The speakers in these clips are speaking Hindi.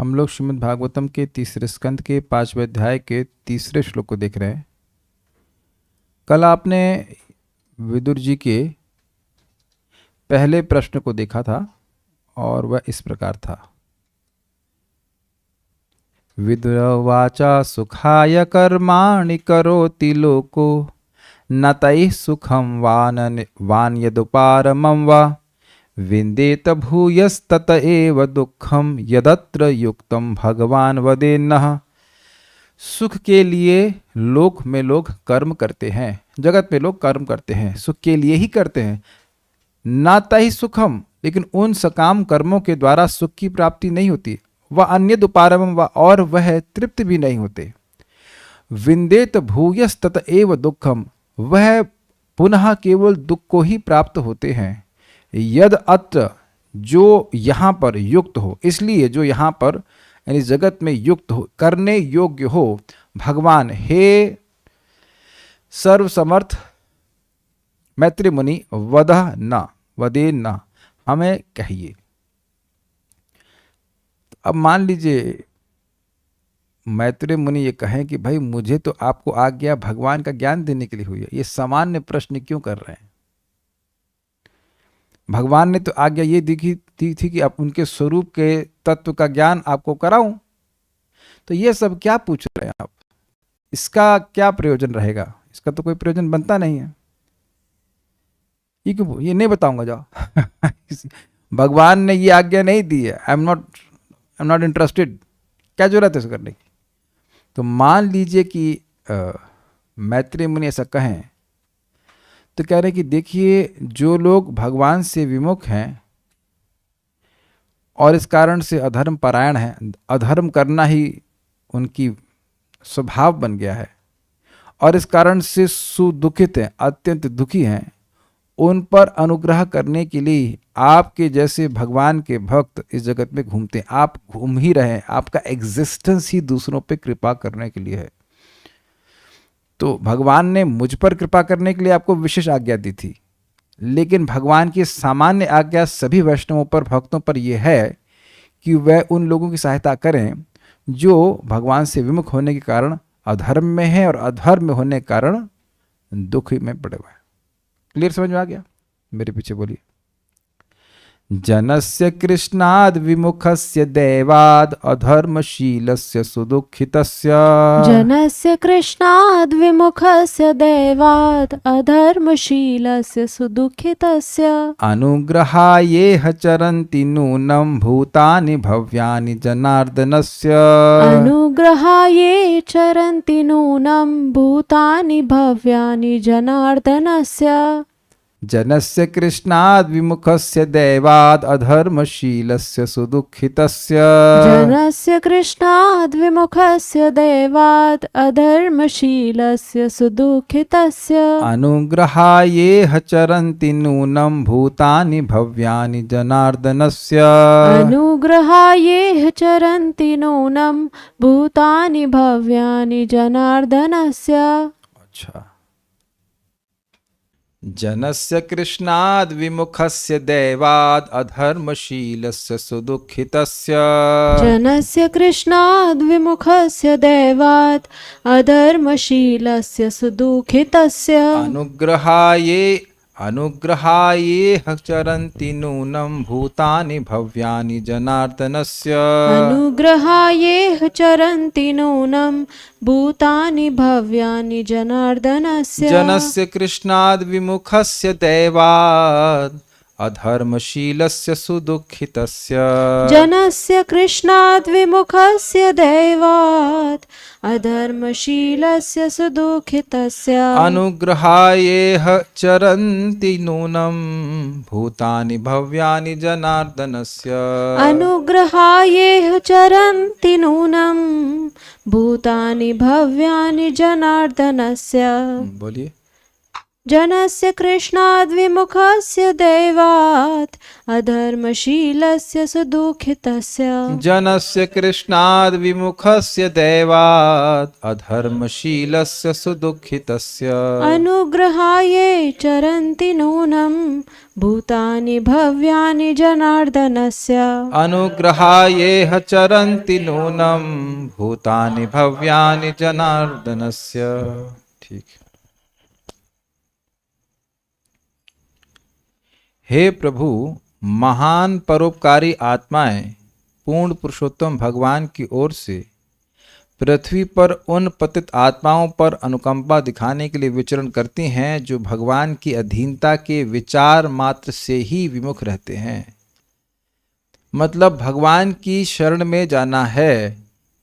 हम लोग श्रीमद् भागवतम के तीसरे स्कंद के 5वें अध्याय के तीसरे श्लोक को देख रहे हैं। कल आपने विदुर जी के पहले प्रश्न को देखा था और वह इस प्रकार था। विदुरवाचा सुखाय कर्माणि करोति लोको न तैः सुखम वान यदुपारमं वा विन्देत भूयस्तत एव दुःखम यदत्र युक्तम भगवान वदेन्नः। सुख के लिए लोक में लोग कर्म करते हैं, जगत में लोग कर्म करते हैं, सुख के लिए ही करते हैं। नाता ही सुखम, लेकिन उन सकाम कर्मों के द्वारा सुख की प्राप्ति नहीं होती। वह अन्य दुपारम व, और वह तृप्त भी नहीं होते। विन्देत भूयस्तत एव दुःखम, वह पुनः केवल दुख को ही प्राप्त होते हैं। यद अत्र, जो यहाँ पर युक्त हो, इसलिए जो यहाँ पर यानी जगत में युक्त हो, करने योग्य हो। भगवान हे सर्वसमर्थ मैत्री मुनि वदह न वदे न, हमें कहिए। अब मान लीजिए मैत्री मुनि ये कहें कि भाई मुझे तो आपको आज्ञा भगवान का ज्ञान देने के लिए हुई है, ये सामान्य प्रश्न क्यों कर रहे हैं? भगवान ने तो आज्ञा ये दी थी कि आप उनके स्वरूप के तत्व का ज्ञान आपको कराऊं, तो ये सब क्या पूछ रहे हैं आप? इसका क्या प्रयोजन रहेगा? इसका तो कोई प्रयोजन बनता नहीं है। ये क्यों? ये नहीं बताऊंगा जाओ। भगवान ने ये आज्ञा नहीं दी है, आई एम नॉट इंटरेस्टेड, क्या जरूरत है इसको करने की? तो मान लीजिए कि मैत्री मुनि ऐसा कहें, तो कह रहे हैं कि देखिए जो लोग भगवान से विमुख हैं और इस कारण से अधर्म परायण हैं, अधर्म करना ही उनकी स्वभाव बन गया है और इस कारण से सुदुखित हैं, अत्यंत दुखी हैं, उन पर अनुग्रह करने के लिए आपके जैसे भगवान के भक्त इस जगत में घूमते हैं। आप घूम ही रहे हैं, आपका एग्जिस्टेंस ही दूसरों पे कृपा करने के लिए है। तो भगवान ने मुझ पर कृपा करने के लिए आपको विशेष आज्ञा दी थी, लेकिन भगवान की सामान्य आज्ञा सभी वैष्णवों पर, भक्तों पर यह है कि वह उन लोगों की सहायता करें जो भगवान से विमुख होने के कारण अधर्म में है और अधर्म में होने के कारण दुख में पड़े हुए हैं। क्लियर समझ में आ गया? मेरे पीछे बोलिए। जनस्य कृष्णाद विमुखस्य दैवाद अधर्मशीलस्य सुदुःखितस्य। जनस्य कृष्णाद विमुखस्य दैवाद अधर्मशीलस्य सुदुःखितस्य। अनुग्रहायेह चरन्ति नूनं भूतानि भव्यानि जनार्दनस्य। अनुग्रहाये चरन्ति नूनं भूतानि भव्यानि जनार्दनस्य। जनस्य कृष्णाद विमुखस्य दैवाद अधर्मशीलस्य सुदुःखितस्य। जनस्य कृष्णाद विमुखस्य दैवाद अधर्मशीलस्य सुदुःखितस्य। अनुग्रहायेह चरन्ति नूनं भूतानि भव्यानि जनार्दनस्य। अनुग्रहाये चरन्ति नूनं भूतानि भव्यानि जनार्दनस्य। अच्छा, जनस्य कृष्णाद विमुखस्य दैवाद अधर्मशीलस्य सुदुःखितस्य। जनस्य कृष्णाद विमुखस्य दैवाद अधर्मशीलस्य सुदुःखितस्य। अनुग्रहायेह चरन्ति नूनं भूतानि भव्यानि जनार्दनस्य। अनुग्रहाये चरन्ति नूनं भूतानि भव्यानि जनार्दनस्य। जनस्य कृष्णाद विमुखस्य दैवाद अधर्मशीलस्य सुदुःखितस्य। जनस्य कृष्णाद विमुखस्य दैवाद अधर्मशीलस्य सुदुःखितस्य। अनुग्रहायेह चरन्ति नूनं भूतानि भव्यानि जनार्दनस्य। अनुग्रहाये चरन्ति नूनं भूतानि भव्यानि जनार्दनस्य। बोलिए। जनस्य कृष्णाद् विमुखस्य दैवात् अधर्मशीलस्य सुदुःखितस्य। जनस्य कृष्णाद् विमुखस्य दैवात् अधर्मशीलस्य सुदुःखितस्य। अनुग्रहाये चरन्ति नूनं भूतानि भव्यानि जनार्दनस्य। अनुग्रहायेह चरन्ति नूनं भूतानि भव्यानि जनार्दनस्य। ठीक। हे प्रभु, महान परोपकारी आत्माएं पूर्ण पुरुषोत्तम भगवान की ओर से पृथ्वी पर उन पतित आत्माओं पर अनुकंपा दिखाने के लिए विचरण करती हैं जो भगवान की अधीनता के विचार मात्र से ही विमुख रहते हैं। मतलब भगवान की शरण में जाना है,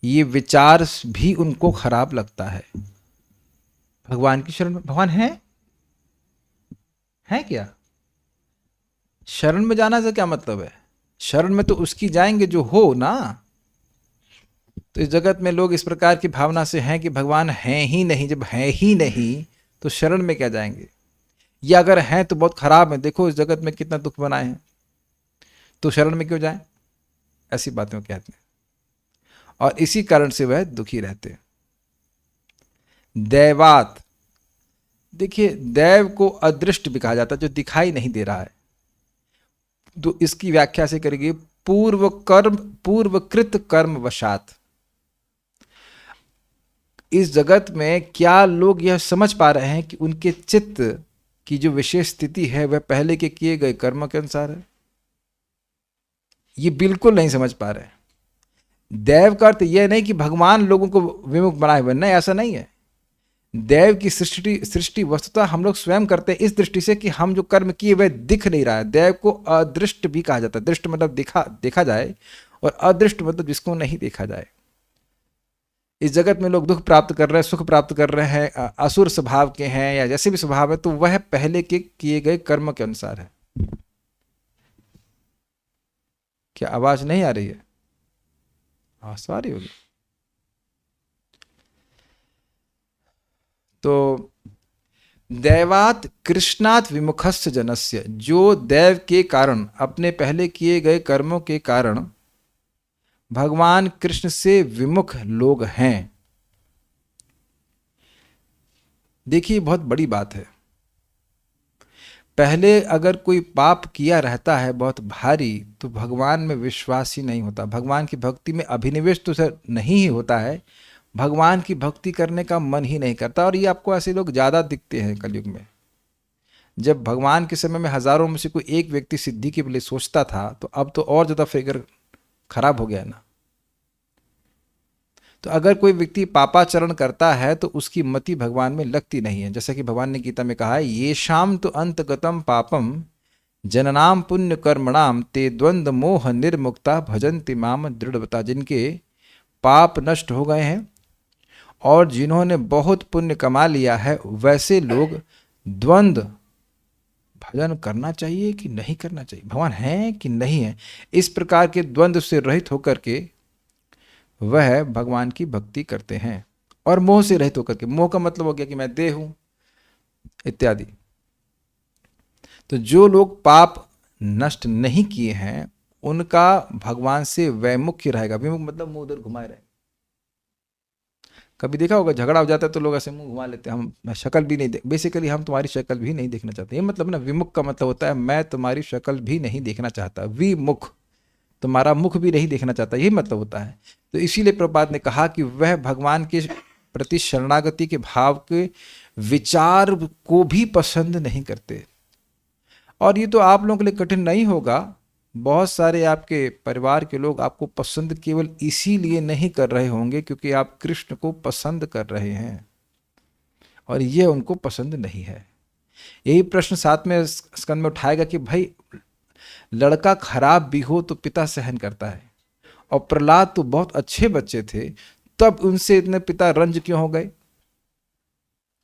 ये विचार भी उनको खराब लगता है। भगवान की शरण में, भगवान है क्या? शरण में जाना से क्या मतलब है? शरण में तो उसकी जाएंगे जो हो ना। तो इस जगत में लोग इस प्रकार की भावना से हैं कि भगवान हैं ही नहीं। जब हैं ही नहीं तो शरण में क्या जाएंगे? या अगर हैं तो बहुत खराब है, देखो इस जगत में कितना दुख बनाए हैं, तो शरण में क्यों जाएं? ऐसी बातें कहते हैं और इसी कारण से वह दुखी रहते हैं। दैवात, देखिए दैव को अदृष्ट भी कहा जाता है, जो दिखाई नहीं दे रहा है। तो इसकी व्याख्या से करेंगे पूर्वकृत कर्म वशात। इस जगत में क्या लोग यह समझ पा रहे हैं कि उनके चित्त की जो विशेष स्थिति है वह पहले के किए गए कर्म के अनुसार है? ये बिल्कुल नहीं समझ पा रहे हैं। दैव का अर्थ यह नहीं कि भगवान लोगों को विमुख बनाए हुए, नहीं, ऐसा नहीं है। दैव की सृष्टि वस्तुतः हम लोग स्वयं करते हैं, इस दृष्टि से कि हम जो कर्म किए वह दिख नहीं रहा है। दैव को अदृष्ट भी कहा जाता है। दृष्ट मतलब देखा जाए, और अदृष्ट मतलब जिसको नहीं देखा जाए। इस जगत में लोग दुख प्राप्त कर रहे हैं, सुख प्राप्त कर रहे हैं, असुर स्वभाव के हैं या जैसे भी स्वभाव है, तो वह पहले के किए गए कर्म के अनुसार है। क्या आवाज नहीं आ रही है? आ रही होगी। तो दैवात कृष्णात विमुखस्य जनस्य, जो दैव के कारण, अपने पहले किए गए कर्मों के कारण भगवान कृष्ण से विमुख लोग हैं। देखिए बहुत बड़ी बात है। पहले अगर कोई पाप किया रहता है बहुत भारी, तो भगवान में विश्वास ही नहीं होता, भगवान की भक्ति में अभिनिवेश तो सर नहीं ही होता है, भगवान की भक्ति करने का मन ही नहीं करता। और ये आपको ऐसे लोग ज़्यादा दिखते हैं कलयुग में। जब भगवान के समय में हजारों में से कोई एक व्यक्ति सिद्धि के लिए सोचता था, तो अब तो और ज़्यादा फिगर खराब हो गया ना। तो अगर कोई व्यक्ति पापाचरण करता है तो उसकी मति भगवान में लगती नहीं है। जैसा कि भगवान ने गीता में कहा है, ये शाम तो अंतगतम पापम जननाम पुण्य कर्मणाम ते द्वंद्व मोह निर्मुक्ता भजन्ति माम दृढ़वता। जिनके पाप नष्ट हो गए हैं और जिन्होंने बहुत पुण्य कमा लिया है, वैसे लोग द्वंद्व भजन करना चाहिए कि नहीं करना चाहिए, भगवान है कि नहीं है, इस प्रकार के द्वंद्व से रहित होकर के वह भगवान की भक्ति करते हैं। और मोह से रहित होकर के, मोह का मतलब हो गया कि मैं देह हूं इत्यादि। तो जो लोग पाप नष्ट नहीं किए हैं उनका भगवान से वैमुख्य रहेगा। विमुख मतलब मुंह उधर घुमाए रहे। कभी देखा होगा झगड़ा हो जाता है तो लोग ऐसे मुंह घुमा लेते हैं, हम शक्ल भी नहीं देख, बेसिकली हम तुम्हारी शक्ल भी नहीं देखना चाहते। ये मतलब ना, विमुख का मतलब होता है मैं तुम्हारी शक्ल भी नहीं देखना चाहता। विमुख, तुम्हारा मुख भी नहीं देखना चाहता, यही मतलब होता है। तो इसीलिए प्रभुपाद ने कहा कि वह भगवान के प्रति शरणागति के भाव के विचार को भी पसंद नहीं करते। और ये तो आप लोगों के लिए कठिन नहीं होगा। बहुत सारे आपके परिवार के लोग आपको पसंद केवल इसीलिए नहीं कर रहे होंगे क्योंकि आप कृष्ण को पसंद कर रहे हैं, और यह उनको पसंद नहीं है। यही प्रश्न 7वें स्कंद में उठाएगा कि भाई लड़का खराब भी हो तो पिता सहन करता है, और प्रहलाद तो बहुत अच्छे बच्चे थे, तब उनसे इतने पिता रंज क्यों हो गए?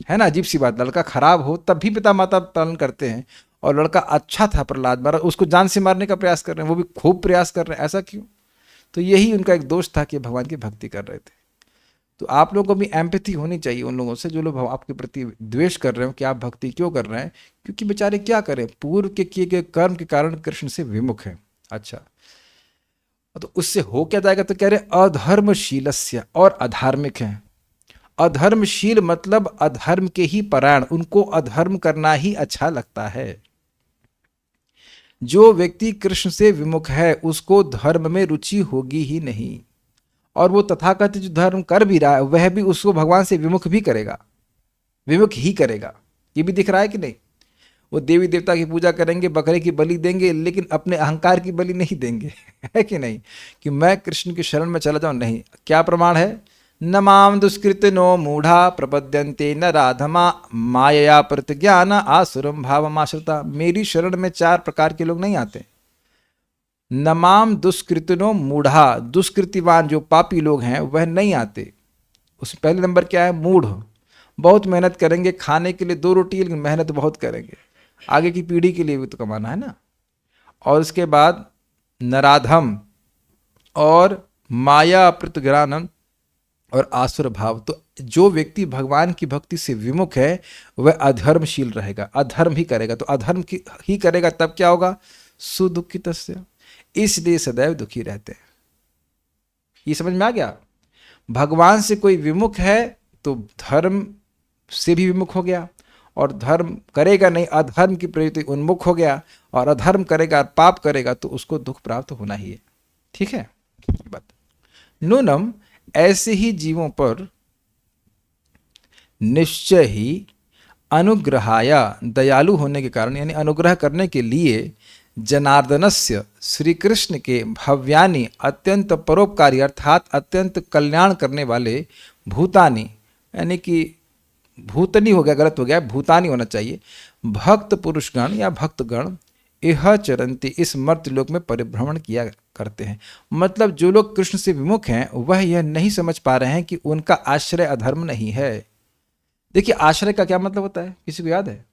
है ना, अजीब सी बात। लड़का खराब हो तब भी पिता माता पालन करते हैं, और लड़का अच्छा था प्रहलाद महाराज, उसको जान से मारने का प्रयास कर रहे हैं, वो भी खूब प्रयास कर रहे हैं, ऐसा क्यों? तो यही उनका एक दोष था कि भगवान की भक्ति कर रहे थे। तो आप लोगों को भी एम्पैथी होनी चाहिए उन लोगों से जो लोग आपके प्रति द्वेष कर रहे हो कि आप भक्ति क्यों कर रहे हैं, क्योंकि बेचारे क्या करें, पूर्व के किए गए कर्म के कारण कृष्ण से विमुख है। अच्छा, तो उससे हो क्या जाएगा, तो कह रहे अधर्मशीलस्य, और अधार्मिक है। अधर्मशील मतलब अधर्म के ही परायण, उनको अधर्म करना ही अच्छा लगता है। जो व्यक्ति कृष्ण से विमुख है उसको धर्म में रुचि होगी ही नहीं, और वो तथाकथित जो धर्म कर भी रहा है वह भी उसको भगवान से विमुख भी करेगा, विमुख ही करेगा। ये भी दिख रहा है कि नहीं। वो देवी देवता की पूजा करेंगे, बकरे की बलि देंगे, लेकिन अपने अहंकार की बलि नहीं देंगे है कि नहीं, कि मैं कृष्ण की शरण में चला जाऊं। नहीं, क्या प्रमाण है, न माम दुष्कृत नो मूढ़ा प्रपद्यन्ते न राधमा मायया प्रतिज्ञान आसुरम भावमाश्रिता। मेरी शरण में 4 प्रकार के लोग नहीं आते। नमाम दुष्कृतिनो मूढ़ा, दुष्कृतिवान जो पापी लोग हैं वह नहीं आते। उसमें पहले नंबर क्या है, मूढ़, बहुत मेहनत करेंगे खाने के लिए 2 रोटी, लेकिन मेहनत बहुत करेंगे, आगे की पीढ़ी के लिए भी तो कमाना है ना। और उसके बाद नराधम और माया प्रतिग्रानम और आसुर भाव। तो जो व्यक्ति भगवान की भक्ति से विमुख है वह अधर्मशील रहेगा, अधर्म ही करेगा। तो अधर्म ही करेगा तब क्या होगा, सुदुखितस्य, इसलिए सदैव दुखी रहते हैं। ये समझ में आ गया। भगवान से कोई विमुख है तो धर्म से भी विमुख हो गया, और धर्म करेगा नहीं, अधर्म की प्रवृत्ति उन्मुख हो गया, और अधर्म करेगा और पाप करेगा तो उसको दुख प्राप्त होना ही है। ठीक है बात। नूनम, ऐसे ही जीवों पर निश्चय ही अनुग्रहाया, दयालु होने के कारण, यानी अनुग्रह करने के लिए, जनार्दनस्य, श्री कृष्ण के भव्यानि, अत्यंत परोपकारी अर्थात अत्यंत कल्याण करने वाले, भूतानि, यानी कि भूतनी हो गया, गलत हो गया, भूतानी होना चाहिए, भक्त पुरुषगण या भक्तगण, यह चरंती, इस मर्त्यलोक में परिभ्रमण किया करते हैं। मतलब जो लोग कृष्ण से विमुख हैं वह यह नहीं समझ पा रहे हैं कि उनका आश्रय अधर्म नहीं है। देखिए आश्रय का क्या मतलब होता है, किसी को याद है?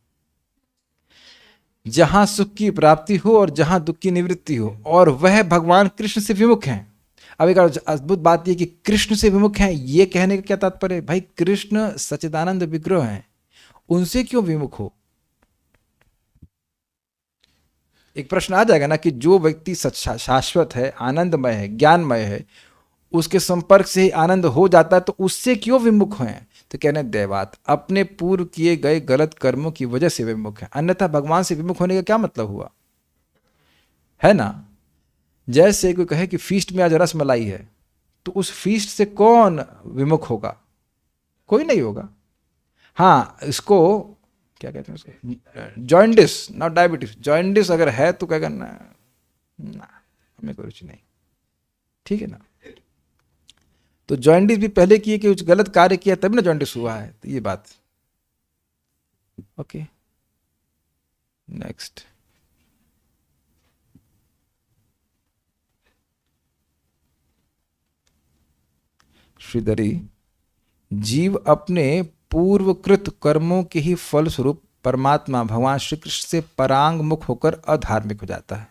जहां सुख की प्राप्ति हो और जहां दुख की निवृत्ति हो, और वह भगवान कृष्ण से विमुख हैं। अब एक अद्भुत बात यह कि कृष्ण से विमुख हैं, यह कहने का क्या तात्पर्य है? भाई कृष्ण सच्चिदानंद विग्रह हैं, उनसे क्यों विमुख हो? एक प्रश्न आ जाएगा ना कि जो व्यक्ति शाश्वत है, आनंदमय है, ज्ञानमय है, उसके संपर्क से ही आनंद हो जाता है, तो उससे क्यों विमुख हैं? तो कहने दैवात, अपने पूर्व किए गए गलत कर्मों की वजह से विमुख है, अन्यथा भगवान से विमुख होने का क्या मतलब हुआ, है ना। जैसे कोई कहे कि फीस्ट में आज रस मलाई है, तो उस फीस्ट से कौन विमुख होगा? कोई नहीं होगा। हाँ, इसको क्या कहते हैं उसको, जॉइंडिस, नॉट डायबिटीज, जॉइंडिस अगर है तो कहेगा ना, हमें कोई रुचि नहीं, ठीक है ना। तो जॉइंडिस भी पहले किए कि कुछ गलत कार्य किया तब ना जॉइंडिस हुआ है, तो ये बात। Okay next. श्रीधरी, जीव अपने पूर्वकृत कर्मों के ही फल स्वरूप परमात्मा भगवान श्री कृष्ण से परांग मुख होकर अधार्मिक हो जाता है,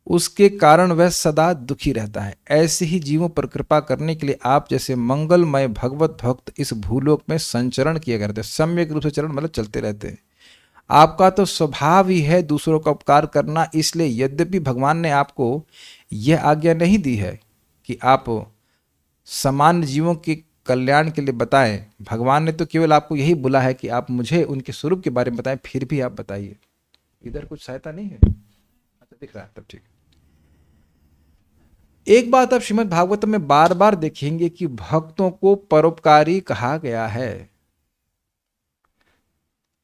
उसके कारण वह सदा दुखी रहता है। ऐसे ही जीवों पर कृपा करने के लिए आप जैसे मंगलमय भगवत भक्त इस भूलोक में संचरण किया करते, सम्यक रूप से चरण मतलब चलते रहते हैं। आपका तो स्वभाव ही है दूसरों का उपकार करना, इसलिए यद्यपि भगवान ने आपको यह आज्ञा नहीं दी है कि आप सामान्य जीवों के कल्याण के लिए बताएं, भगवान ने तो केवल आपको यही बोला है कि आप मुझे उनके स्वरूप के बारे में बताएं, फिर भी आप बताइए। इधर कुछ सहायता नहीं है, अच्छा दिख रहा है तब ठीक। एक बात आप श्रीमद् भागवतम में बार बार देखेंगे कि भक्तों को परोपकारी कहा गया है,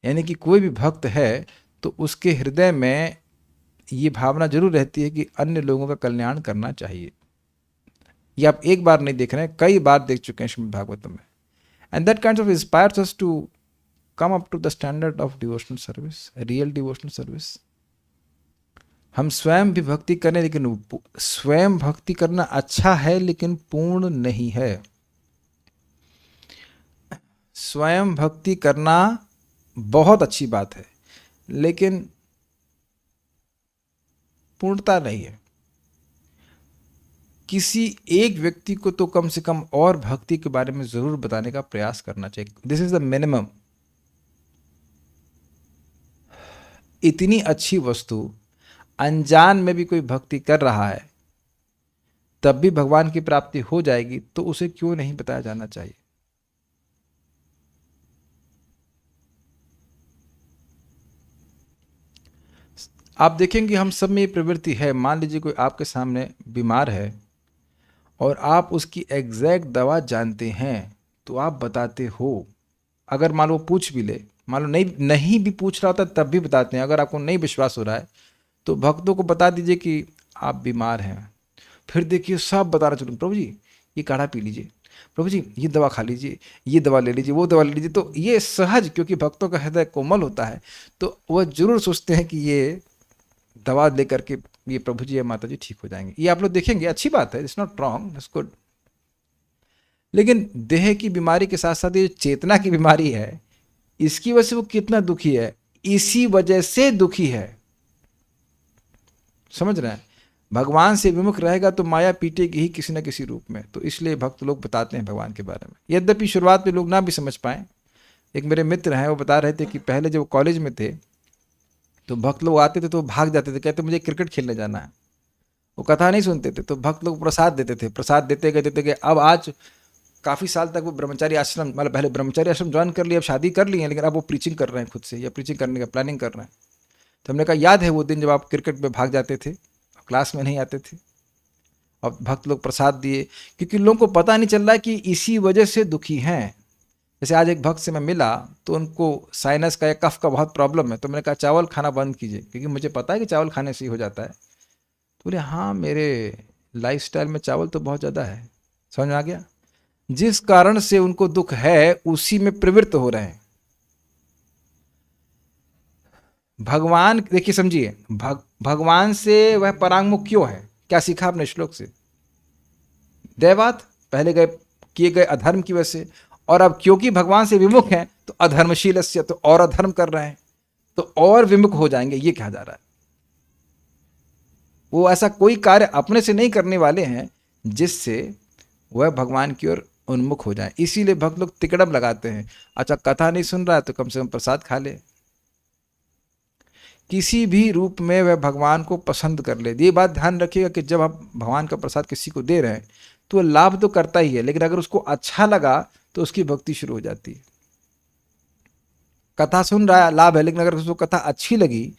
यानी कि कोई भी भक्त है तो उसके हृदय में ये भावना जरूर रहती है कि अन्य लोगों का कल्याण करना चाहिए। ये आप एक बार नहीं देख रहे हैं, कई बार देख चुके हैं श्रीमद् भागवतम में। And that kind of inspires us to come up to the standard of devotional service, real devotional service. हम स्वयं भी भक्ति करें, लेकिन स्वयं भक्ति करना अच्छा है लेकिन पूर्ण नहीं है। स्वयं भक्ति करना बहुत अच्छी बात है लेकिन पूर्णता नहीं है। किसी एक व्यक्ति को तो कम से कम और भक्ति के बारे में जरूर बताने का प्रयास करना चाहिए। This is the minimum. इतनी अच्छी वस्तु अनजान में भी कोई भक्ति कर रहा है, तब भी भगवान की प्राप्ति हो जाएगी, तो उसे क्यों नहीं बताया जाना चाहिए। आप देखेंगे हम सब में ये प्रवृत्ति है। मान लीजिए कोई आपके सामने बीमार है और आप उसकी एग्जैक्ट दवा जानते हैं, तो आप बताते हो। अगर मान लो पूछ भी ले, मान लो नहीं भी पूछ रहा होता तब भी बताते हैं। अगर आपको नहीं विश्वास हो रहा है तो भक्तों को बता दीजिए कि आप बीमार हैं। फिर देखिए सब बताना चलूँ, प्रभु जी ये काढ़ा पी लीजिए, प्रभु जी ये दवा खा लीजिए, ये दवा ले लीजिए, वो दवा ले लीजिए। तो ये सहज, क्योंकि भक्तों का हृदय कोमल होता है, तो वह जरूर सोचते हैं कि ये दवा लेकर के ये प्रभु जी या माता जी ठीक हो जाएंगे। ये आप लोग देखेंगे, अच्छी बात है, it's not wrong, it's good. लेकिन देह की बीमारी के साथ साथ ये चेतना की बीमारी है, इसकी वजह से वो कितना दुखी है, इसी वजह से दुखी है। समझ रहे हैं? भगवान से विमुख रहेगा तो माया पीटेगी ही किसी न किसी रूप में। तो इसलिए भक्त लोग बताते हैं भगवान के बारे में, यद्यपि शुरुआत में लोग ना भी समझ पाए। एक मेरे मित्र हैं, वो बता रहे थे कि पहले जब कॉलेज में थे तो भक्त लोग आते थे तो भाग जाते थे, कहते मुझे क्रिकेट खेलने जाना है। वो कथा नहीं सुनते थे तो भक्त लोग प्रसाद देते थे, प्रसाद देते गए। अब आज काफ़ी साल तक वो ब्रह्मचारी आश्रम, मतलब पहले ब्रह्मचारी आश्रम ज्वाइन कर लिया, अब शादी कर ली है, लेकिन अब वो प्रीचिंग कर रहे हैं खुद से, या प्रीचिंग करने का प्लानिंग कर रहे हैं। तो हमने कहा याद है वो दिन जब आप क्रिकेट में भाग जाते थे, क्लास में नहीं आते थे, और भक्त लोग प्रसाद दिए, क्योंकि लोगों को पता नहीं चल रहा है कि इसी वजह से दुखी हैं। जैसे आज एक भक्त से मैं मिला तो उनको साइनस का या कफ का बहुत प्रॉब्लम है, तो मैंने कहा चावल खाना बंद कीजिए, क्योंकि मुझे पता है कि चावल खाने से ही हो जाता है। तो बोले हाँ मेरे लाइफस्टाइल में चावल तो बहुत ज़्यादा है। समझ में आ गया? जिस कारण से उनको दुख है उसी में प्रवृत्त हो रहे हैं। भगवान देखिए, समझिए, भगवान से वह परांगमुख क्यों है? क्या सीखा आपने श्लोक से? दैवात, पहले गए किए गए अधर्म की वजह से, और अब क्योंकि भगवान से विमुख हैं तो अधर्मशीलस्य, तो और अधर्म कर रहे हैं तो और विमुख हो जाएंगे, ये कहा जा रहा है। वो ऐसा कोई कार्य अपने से नहीं करने वाले हैं जिससे वह भगवान की ओर उन्मुख हो जाए। इसीलिए भक्त लोग तिकड़म लगाते हैं, अच्छा कथा नहीं सुन रहा है तो कम से कम प्रसाद खा ले, किसी भी रूप में वह भगवान को पसंद कर ले। ये बात ध्यान रखिएगा कि जब आप भगवान का प्रसाद किसी को दे रहे हैं तो वह लाभ तो करता ही है, लेकिन अगर उसको अच्छा लगा तो उसकी भक्ति शुरू हो जाती है। कथा सुन रहा है लाभ है, लेकिन अगर उसको कथा अच्छी लगी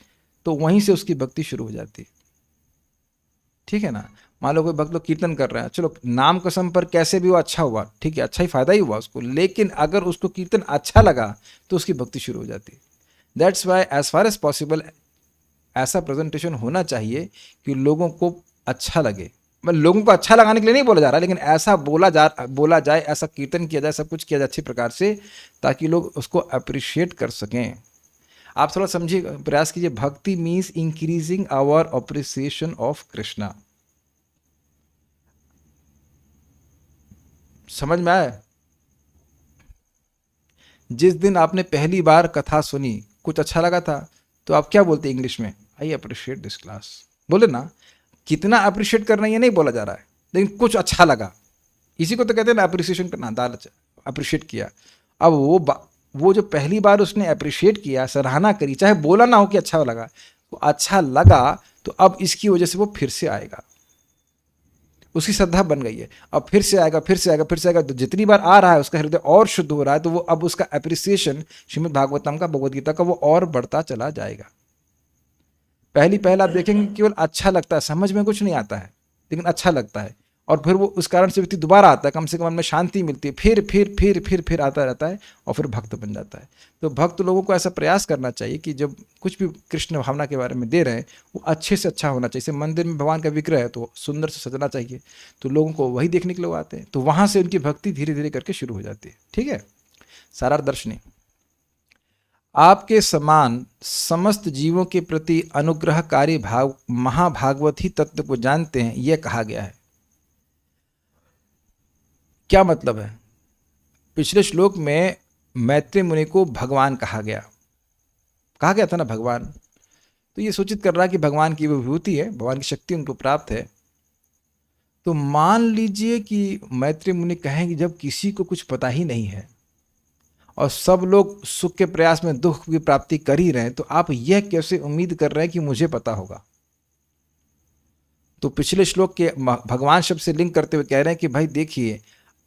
तो वहीं से उसकी भक्ति शुरू हो जाती है। ठीक है ना? मान लो कोई भक्त लोग कीर्तन कर रहे हैं, चलो नाम कसम पर कैसे भी वो अच्छा हुआ, ठीक है, अच्छा ही फायदा ही हुआ उसको, लेकिन अगर उसको कीर्तन अच्छा लगा तो उसकी भक्ति शुरू हो जाती है। That's why as far as possible ऐसा प्रेजेंटेशन होना चाहिए कि लोगों को अच्छा लगे। मैं लोगों को अच्छा लगाने के लिए नहीं बोला जा रहा, लेकिन ऐसा बोला जाए, ऐसा कीर्तन किया जाए, सब कुछ किया जाए अच्छे प्रकार से, ताकि लोग उसको अप्रिशिएट कर सकें। आप थोड़ा समझिए, प्रयास कीजिए। Bhakti means increasing our appreciation of Krishna. समझ में आया? जिस दिन आपने पहली बार कथा सुनी, कुछ अच्छा लगा था, तो आप क्या बोलते इंग्लिश में? I appreciate this class. बोले ना? कितना अप्रिशिएट करना ये नहीं बोला जा रहा है, लेकिन कुछ अच्छा लगा, इसी को तो कहते हैं ना अप्रिसिएशन करना, दालच, अप्रिशिएट किया। अब वो जो पहली बार उसने अप्रिशिएट किया, सराहना करी, चाहे बोला ना हो कि अच्छा लगा, तो अच्छा लगा, तो अब इसकी वजह से वो फिर से आएगा, उसकी श्रद्धा बन गई है, अब फिर से आएगा, फिर से आएगा, फिर से आएगा। तो जितनी बार आ रहा है उसका हृदय और शुद्ध हो रहा है, तो वो अब उसका अप्रिसिएशन श्रीमद् भागवतम का, भगवद गीता का, वो और बढ़ता चला जाएगा। पहल आप देखेंगे केवल अच्छा लगता है, समझ में कुछ नहीं आता है, लेकिन अच्छा लगता है, और फिर वो उस कारण से व्यक्ति दोबारा आता है, कम से कम मन में शांति मिलती है, फिर आता रहता है, और फिर भक्त बन जाता है। तो भक्त लोगों को ऐसा प्रयास करना चाहिए कि जब कुछ भी कृष्ण भावना के बारे में दे रहे हैं वो अच्छे से अच्छा होना चाहिए। जैसे मंदिर में भगवान का विग्रह है तो सुंदर से सजना चाहिए, तो लोगों को वही देखने के लिए आते हैं, तो वहाँ से उनकी भक्ति धीरे धीरे करके शुरू हो जाती है। ठीक है? सारार्दर्शनी, आपके समान समस्त जीवों के प्रति अनुग्रहकारी भाव महाभागवत ही तत्व को जानते हैं, यह कहा गया है। क्या मतलब है? पिछले श्लोक में मैत्रेय मुनि को भगवान कहा गया था ना भगवान, तो ये सूचित कर रहा है कि भगवान की विभूति है, भगवान की शक्ति उनको प्राप्त है। तो मान लीजिए कि मैत्रेय मुनि कहें कि जब किसी को कुछ पता ही नहीं है और सब लोग सुख के प्रयास में दुख की प्राप्ति कर ही रहे हैं, तो आप यह कैसे उम्मीद कर रहे हैं कि मुझे पता होगा। तो पिछले श्लोक के भगवान शब्द से लिंक करते हुए कह रहे हैं कि भाई देखिए,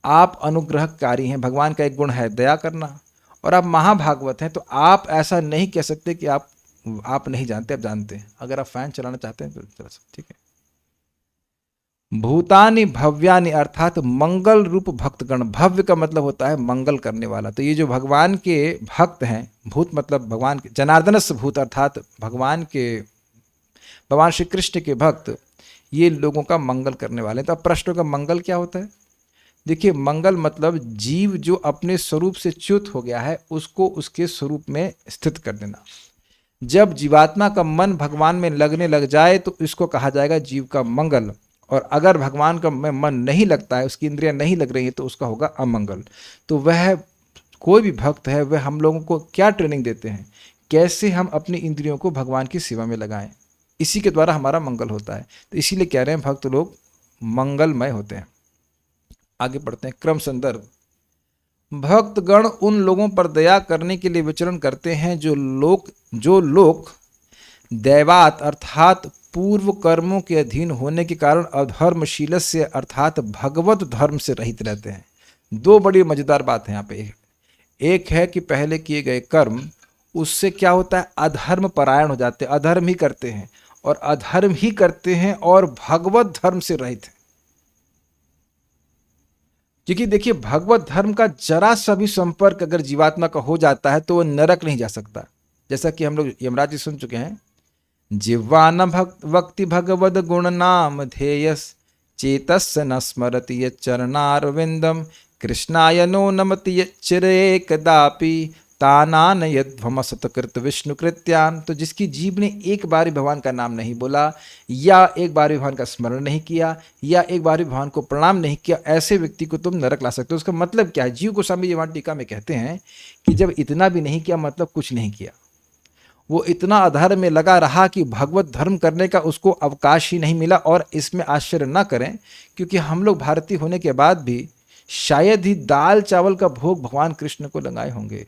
आप अनुग्रहकारी हैं, भगवान का एक गुण है दया करना, और आप महाभागवत हैं, तो आप ऐसा नहीं कह सकते कि आप नहीं जानते, आप जानते हैं। अगर आप फैन चलाना चाहते हैं तो चला सकते, ठीक है। भूतानि भव्यानि अर्थात मंगल रूप भक्तगण। भव्य का मतलब होता है मंगल करने वाला। तो ये जो भगवान के भक्त हैं, भूत मतलब भगवान के जनार्दनस्य भूत अर्थात भगवान श्री कृष्ण के भक्त, ये लोगों का मंगल करने वाले हैं। तो अब प्रश्न का मंगल क्या होता है? देखिए, मंगल मतलब जीव जो अपने स्वरूप से च्युत हो गया है उसको उसके स्वरूप में स्थित कर देना। जब जीवात्मा का मन भगवान में लगने लग जाए तो इसको कहा जाएगा जीव का मंगल, और अगर भगवान का मन नहीं लगता है, उसकी इंद्रियां नहीं लग रही है, तो उसका होगा अमंगल। तो वह कोई भी भक्त है, वह हम लोगों को क्या ट्रेनिंग देते हैं, कैसे हम अपनी इंद्रियों को भगवान की सेवा में लगाएं, इसी के द्वारा हमारा मंगल होता है। तो इसीलिए कह रहे हैं भक्त लोग मंगलमय होते हैं। आगे पढ़ते हैं क्रम संदर्भ। भक्तगण उन लोगों पर दया करने के लिए विचरण करते हैं जो लोग दैवात अर्थात पूर्व कर्मों के अधीन होने के कारण अधर्मशील से अर्थात भगवत धर्म से रहित रहते हैं। दो बड़ी मजेदार बात है यहाँ पे। एक है कि पहले किए गए कर्म, उससे क्या होता है, अधर्म परायण हो जाते हैं, अधर्म ही करते हैं, और अधर्म ही करते हैं और भगवत धर्म से रहित हैं। क्योंकि देखिए, भगवत धर्म का जरा सा भी संपर्क अगर जीवात्मा का हो जाता है तो वह नरक नहीं जा सकता। जैसा कि हम लोग यमराज जी सुन चुके हैं, जिह्वा न भक्ति भगवद गुण नाम धेयस चेतस्य न स्मरति यच्चरणारविंदम कृष्णाय नो नमति यच्चिरे कदापि तानान यध्वम सतकृत विष्णु कृत्यान। तो जिसकी जीव ने एक बार भगवान का नाम नहीं बोला, या एक बार भगवान का स्मरण नहीं किया, या एक बार भगवान को प्रणाम नहीं किया, ऐसे व्यक्ति को तुम नरक ला सकते हो। उसका मतलब क्या है? जीव गोस्वामी जी टीका में कहते हैं कि जब इतना भी नहीं किया मतलब कुछ नहीं किया, वो इतना अधर्म में लगा रहा कि भगवत धर्म करने का उसको अवकाश ही नहीं मिला। और इसमें आश्चर्य न करें, क्योंकि हम लोग भारतीय होने के बाद भी शायद ही दाल चावल का भोग भगवान कृष्ण को लगाए होंगे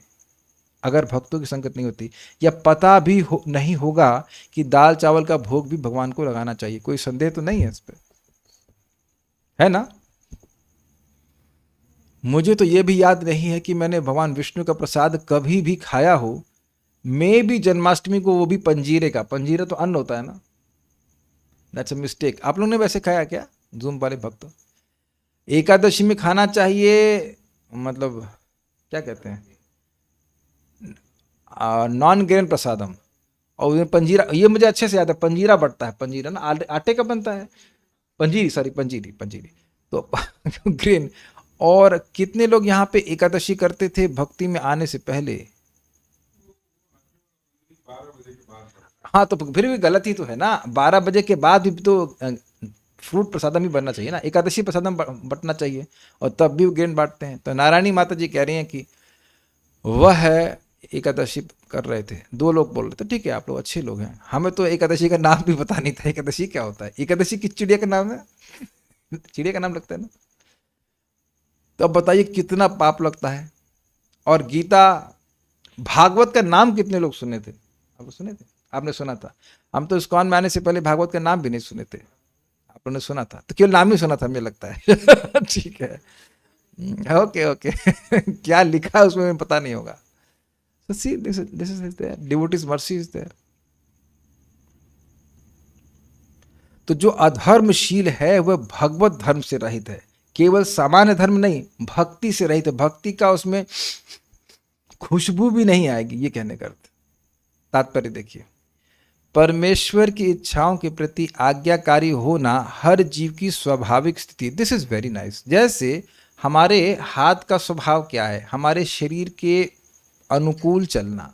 अगर भक्तों की संगत नहीं होती, या पता भी नहीं होगा कि दाल चावल का भोग भी भगवान को लगाना चाहिए। कोई संदेह तो नहीं है इस पर, है ना? मुझे तो यह भी याद नहीं है कि मैंने भगवान विष्णु का प्रसाद कभी भी खाया हो। मैं भी जन्माष्टमी को, वो भी पंजीरे का। पंजीरा तो अन्न होता है ना, दैट्स अ मिस्टेक। आप लोगों ने वैसे खाया क्या, जूम वाले भक्त? एकादशी में खाना चाहिए, मतलब क्या कहते हैं, नॉन ग्रेन प्रसादम। और पंजीरा, ये मुझे अच्छे से याद है, पंजीरा बढ़ता है। पंजीरा ना आटे का बनता है, पंजीरी तो ग्रेन। और कितने लोग यहाँ पे एकादशी करते थे भक्ति में आने से पहले? हाँ, तो फिर भी गलत ही तो है ना। 12 बजे के बाद भी तो फ्रूट प्रसादम ही बनना चाहिए ना, एकादशी प्रसादम बंटना चाहिए, और तब भी ग्रेन बांटते हैं। तो नारायणी माता जी कह रही हैं कि वह एकादशी कर रहे थे, 2 लोग बोल रहे थे, ठीक है आप लोग अच्छे लोग हैं, हमें तो एकादशी का नाम भी पता नहीं था। एकादशी क्या होता है? एकादशी किस चिड़िया का नाम है? चिड़िया का नाम लगता है ना। तो अब बताइए कितना पाप लगता है। और गीता भागवत का नाम कितने लोग सुने थे? आपको सुने थे? आपने सुना था? हम तो इस्कॉन में आने से पहले भागवत का नाम भी नहीं सुने थे। आप लोगों ने सुना था? तो केवल नाम ही सुना था, मुझे लगता है। ठीक है, ओके। क्या लिखा है उसमें पता नहीं होगा। So see, this is there. Devotee's mercy is there. तो जो अधर्मशील है वह भगवत धर्म से रहित है, केवल सामान्य धर्म नहीं, भक्ति से रहित है। भक्ति का उसमें खुशबू भी नहीं आएगी, ये कहने का अर्थ। तात्पर्य देखिए, परमेश्वर की इच्छाओं के प्रति आज्ञाकारी होना हर जीव की स्वाभाविक स्थिति। This is very nice. जैसे हमारे हाथ का स्वभाव क्या है? हमारे शरीर के अनुकूल चलना।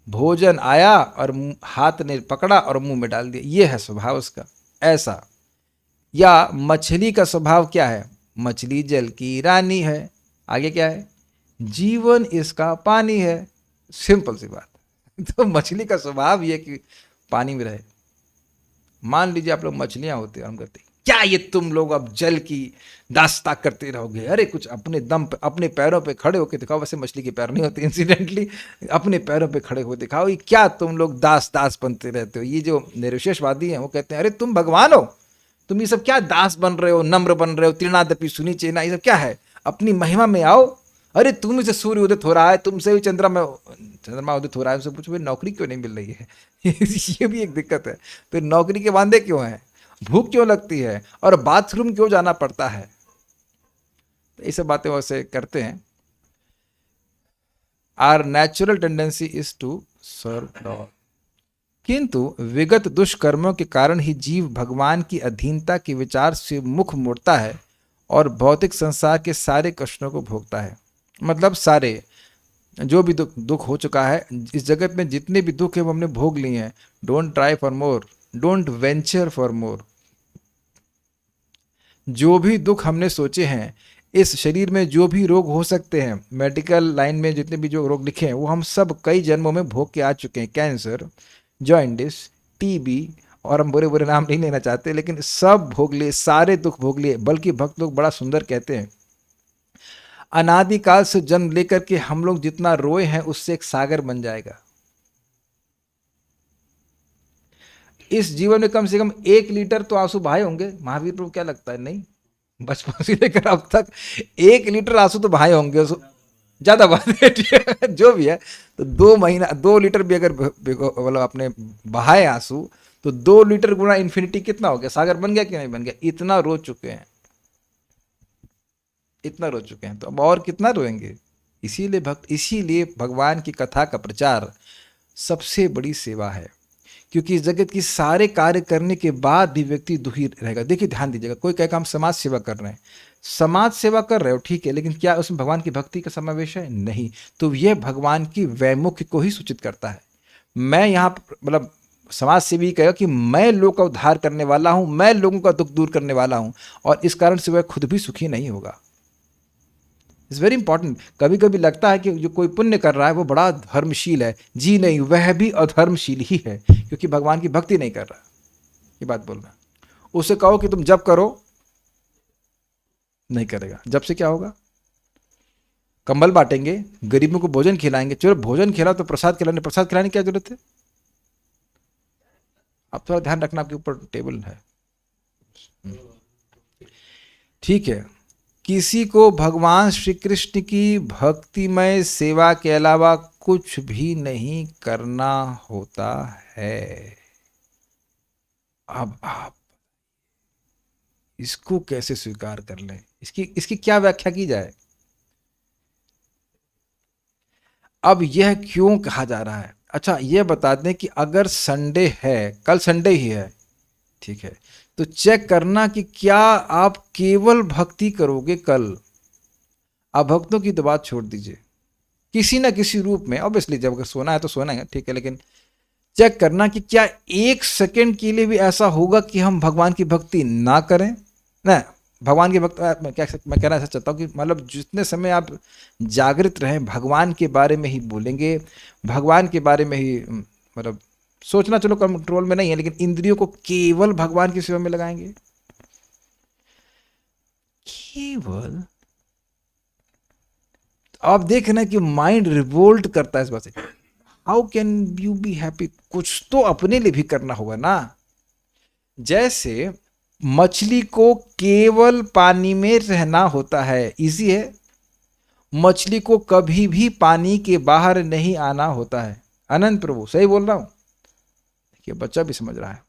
भोजन आया और हाथ ने पकड़ा और मुंह में डाल दिया, ये है स्वभाव उसका। ऐसा, या मछली का स्वभाव क्या है? मछली जल की रानी है। आगे क्या है? जीवन इसका पानी है। सिंपल सी बात। तो मछली का स्वभाव ये कि पानी में रहे। मान लीजिए आप लोग मछलियां होते हैं, हम कहते क्या ये तुम लोग अब जल की दास्ता करते रहोगे? अरे कुछ अपने दम पे, अपने पैरों पे खड़े होकर दिखाओ। वैसे मछली के पैर नहीं होते इंसिडेंटली, अपने पैरों पे खड़े होकर दिखाओ। ये क्या तुम लोग दास दास बनते रहते हो? ये जो निरुशेषवादी हैं वो कहते हैं अरे तुम भगवान हो, तुम ये सब क्या दास बन रहे हो, नम्र बन रहे हो, तीर्णादपि सुनी चेना, ये सब क्या है? अपनी महिमा में आओ। अरे तुम से सूर्य उदित हो रहा है, तुमसे भी चंद्रमा उदित हो रहा है, उनसे पूछो भाई नौकरी क्यों नहीं मिल रही है? ये भी एक दिक्कत है। फिर नौकरी के वांदे क्यों हैं? भूख क्यों लगती है? और बाथरूम क्यों जाना पड़ता है? तो ये सब बातें वैसे करते हैं। Our natural tendency is to serve Lord, किंतु विगत दुष्कर्मों के कारण ही जीव भगवान की अधीनता के विचार से मुख मोड़ता है और भौतिक संसार के सारे कष्टों को भोगता है। मतलब सारे जो भी दुख हो चुका है इस जगत में, जितने भी दुख है वो हमने भोग लिए हैं। Don't try for more, don't venture for more. जो भी दुख हमने सोचे हैं, इस शरीर में जो भी रोग हो सकते हैं, मेडिकल लाइन में जितने भी जो रोग लिखे हैं वो हम सब कई जन्मों में भोग के आ चुके हैं। कैंसर, जॉइंटिस, टीबी, और हम बुरे बुरे नाम नहीं लेना चाहते, लेकिन सब भोग लिए, सारे दुख भोग लिए। बल्कि भक्त लोग बड़ा सुंदर कहते हैं, अनादिकाल से जन्म लेकर के हम लोग जितना रोए हैं उससे एक सागर बन जाएगा। इस जीवन में कम से कम 1 लीटर तो आंसू बहाए होंगे। महावीर प्रभु क्या लगता है? नहीं, बचपन से लेकर अब तक 1 लीटर आंसू तो बहाए होंगे। ज्यादा बात है जो भी है, तो 2 लीटर भी अगर मतलब आपने बहाए आंसू, तो 2 लीटर गुना इन्फिनिटी कितना हो गया? सागर बन गया कि नहीं बन गया? इतना रो चुके हैं, इतना रो चुके हैं, तो अब और कितना रोएंगे? इसीलिए भगवान की कथा का प्रचार सबसे बड़ी सेवा है, क्योंकि इस जगत की सारे कार्य करने के बाद भी व्यक्ति दुखी रहेगा। देखिए ध्यान दीजिएगा, कोई कहेगा हम समाज सेवा कर रहे हैं, समाज सेवा कर रहे हो ठीक है, लेकिन क्या उसमें भगवान की भक्ति का समावेश है? नहीं। तो यह भगवान की वैमुख्य को ही सूचित करता है। मैं यहाँ मतलब समाज सेवी कहेगा कि मैं लोगों का उद्धार करने वाला हूं, मैं लोगों का दुख दूर करने वाला हूं, और इस कारण से वह खुद भी सुखी नहीं होगा। It's very important. कभी कभी लगता है कि जो कोई पुण्य कर रहा है वो बड़ा धर्मशील है। जी नहीं, वह भी अधर्मशील ही है, क्योंकि भगवान की भक्ति नहीं कर रहा। ये बात बोलना, उसे कहो कि तुम जप करो, नहीं करेगा। जब से क्या होगा? कंबल बांटेंगे, गरीबों को भोजन खिलाएंगे। चलो भोजन खिलाओ तो प्रसाद खिलाने की क्या जरूरत है? आप थोड़ा ध्यान रखना, आपके ऊपर टेबल है, ठीक है। किसी को भगवान श्री कृष्ण की भक्तिमय सेवा के अलावा कुछ भी नहीं करना होता है। अब आप इसको कैसे स्वीकार कर लें? इसकी क्या व्याख्या की जाए? अब यह क्यों कहा जा रहा है? अच्छा, यह बता दें कि अगर संडे है, कल संडे ही है, ठीक है, तो चेक करना कि क्या आप केवल भक्ति करोगे कल। अभक्तों की तो बात छोड़ दीजिए, किसी ना किसी रूप में, ऑब्वियसली जब अगर सोना है तो सोना है, ठीक है, लेकिन चेक करना कि क्या 1 सेकंड के लिए भी ऐसा होगा कि हम भगवान की भक्ति ना करें। ना, भगवान की भक्ति मैं कहना ऐसा चाहता हूँ कि मतलब जितने समय आप जागृत रहें, भगवान के बारे में ही बोलेंगे, भगवान के बारे में ही मतलब सोचना चलो कंट्रोल में नहीं है, लेकिन इंद्रियों को केवल भगवान की सेवा में लगाएंगे। केवल आप देख रहे हैं कि माइंड रिवोल्ट करता है इस बात से। How can you be happy? कुछ तो अपने लिए भी करना होगा ना। जैसे मछली को केवल पानी में रहना होता है, इजी है। मछली को कभी भी पानी के बाहर नहीं आना होता है। अनंत प्रभु सही बोल रहा हूं? देखिए बच्चा भी समझ रहा है।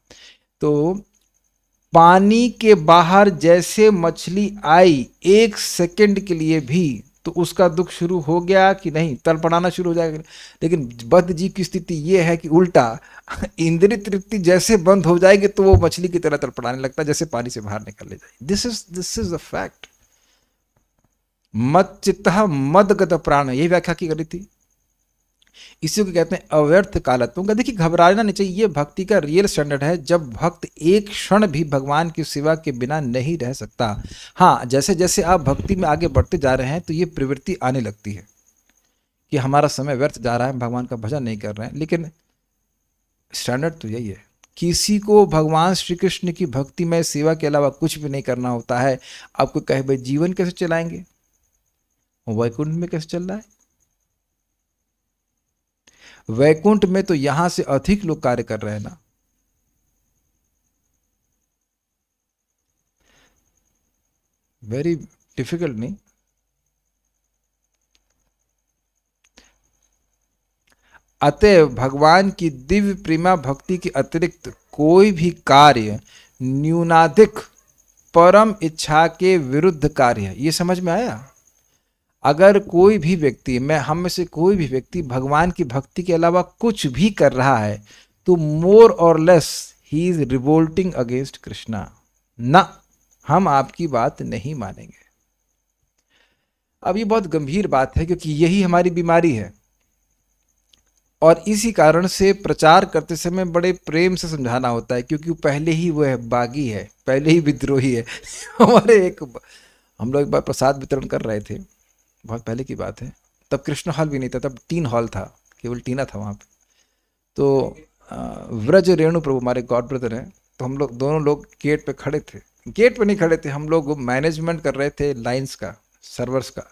तो पानी के बाहर जैसे मछली आई 1 सेकंड के लिए भी, तो उसका दुख शुरू हो गया कि नहीं? तड़पड़ाना शुरू हो जाएगा। लेकिन बद्ध जीव की स्थिति यह है कि उल्टा, इंद्रिय तृप्ति जैसे बंद हो जाएगी तो वो मछली की तरह तड़पड़ाने लगता है, जैसे पानी से बाहर निकल ले जाए। This is the fact. मत चित्तः मदगत प्राण, यही व्याख्या की गई थी। इसी को कहते हैं अव्यर्थ कालत्व। देखिए घबराना नहीं चाहिए, ये भक्ति का रियल स्टैंडर्ड है, जब भक्त एक क्षण भी भगवान की सेवा के बिना नहीं रह सकता। हाँ, जैसे जैसे आप भक्ति में आगे बढ़ते जा रहे हैं तो ये प्रवृत्ति आने लगती है कि हमारा समय व्यर्थ जा रहा है, भगवान का भजन नहीं कर रहे हैं, लेकिन स्टैंडर्ड तो यही है। किसी को भगवान श्री कृष्ण की भक्ति में सेवा के अलावा कुछ भी नहीं करना होता है, आपको कहे भाई जीवन कैसे चलाएंगे, वैकुंठ में कैसे चल रहा है? वैकुंठ में तो यहां से अधिक लोग कार्य कर रहे हैं ना। वेरी डिफिकल्ट नहीं? अतः भगवान की दिव्य प्रेमा भक्ति के अतिरिक्त कोई भी कार्य न्यूनाधिक परम इच्छा के विरुद्ध कार्य है। ये समझ में आया? अगर कोई भी व्यक्ति, मैं हम में से कोई भी व्यक्ति भगवान की भक्ति के अलावा कुछ भी कर रहा है तो मोर और less he is revolting against Krishna. ना, हम आपकी बात नहीं मानेंगे। अब ये बहुत गंभीर बात है क्योंकि यही हमारी बीमारी है और इसी कारण से प्रचार करते समय बड़े प्रेम से समझाना होता है क्योंकि पहले ही वो है बागी है, पहले ही विद्रोही है। हम लोग एक बार प्रसाद वितरण कर रहे थे, बहुत पहले की बात है, तब कृष्ण हॉल भी नहीं था, तब 3 हॉल था, केवल टीना था वहाँ पे। तो व्रज रेणु प्रभु हमारे गॉड ब्रदर हैं, तो हम लोग दोनों लोग गेट पे खड़े थे। गेट पे नहीं खड़े थे, हम लोग मैनेजमेंट कर रहे थे लाइंस का, सर्वर्स का।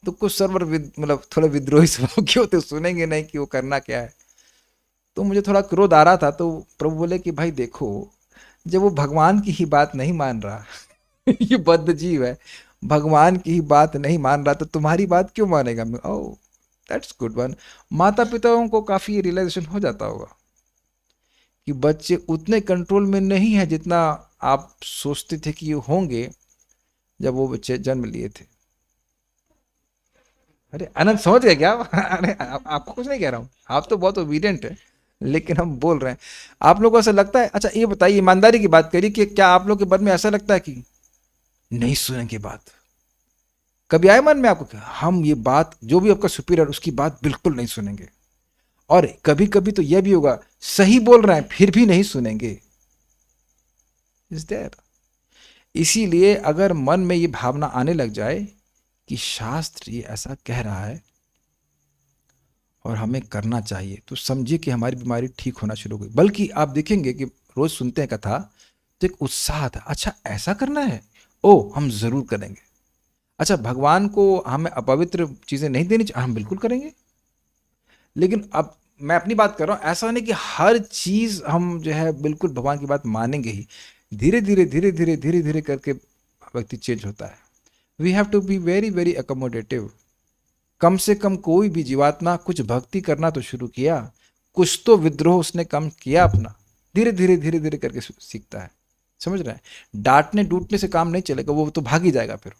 तो कुछ सर्वर मतलब थोड़े विद्रोही स्वभाव के होते, सुनेंगे नहीं कि वो करना क्या है। तो मुझे थोड़ा क्रोध आ रहा था, तो प्रभु बोले कि भाई देखो, जब वो भगवान की ही बात नहीं मान रहा ये बद्ध जीव है, भगवान की ही बात नहीं मान रहा तो तुम्हारी बात क्यों मानेगा? Oh that's good one. माता पिताओं को काफी रियलाइजेशन हो जाता होगा कि बच्चे उतने कंट्रोल में नहीं है जितना आप सोचते थे कि होंगे जब वो बच्चे जन्म लिए थे। अरे आनंद समझ गए क्या? अरे आपको कुछ नहीं कह रहा हूँ, आप तो बहुत ओबीडियंट है, लेकिन हम बोल रहे हैं आप लोगों को ऐसा लगता है। अच्छा ये बताइए, ईमानदारी की बात करिए कि क्या आप लोग के मन में ऐसा लगता है कि नहीं सुनेंगे बात? कभी आए मन में आपको कि हम ये बात, जो भी आपका सुपीरियर उसकी बात बिल्कुल नहीं सुनेंगे? और कभी कभी तो यह भी होगा सही बोल रहे हैं फिर भी नहीं सुनेंगे। Is there? इसीलिए अगर मन में ये भावना आने लग जाए कि शास्त्र ये ऐसा कह रहा है और हमें करना चाहिए, तो समझिए कि हमारी बीमारी ठीक होना शुरू हो गई। बल्कि आप देखेंगे कि रोज सुनते हैं कथा तो एक उत्साह था, अच्छा ऐसा करना है, ओ हम जरूर करेंगे। अच्छा भगवान को हमें अपवित्र चीजें नहीं देनी चाहिए, हम बिल्कुल करेंगे। लेकिन अब मैं अपनी बात कर रहा हूं, ऐसा नहीं कि हर चीज हम जो है बिल्कुल भगवान की बात मानेंगे ही। धीरे धीरे धीरे धीरे धीरे धीरे करके व्यक्ति चेंज होता है। We have to be very very accommodative. कम से कम कोई भी जीवात्मा कुछ भक्ति करना तो शुरू किया, कुछ तो विद्रोह उसने कम किया अपना, धीरे धीरे धीरे धीरे करके सीखता है। समझ रहे हैं? डांटने डूटने से काम नहीं चलेगा, वो तो भाग ही जाएगा फिर।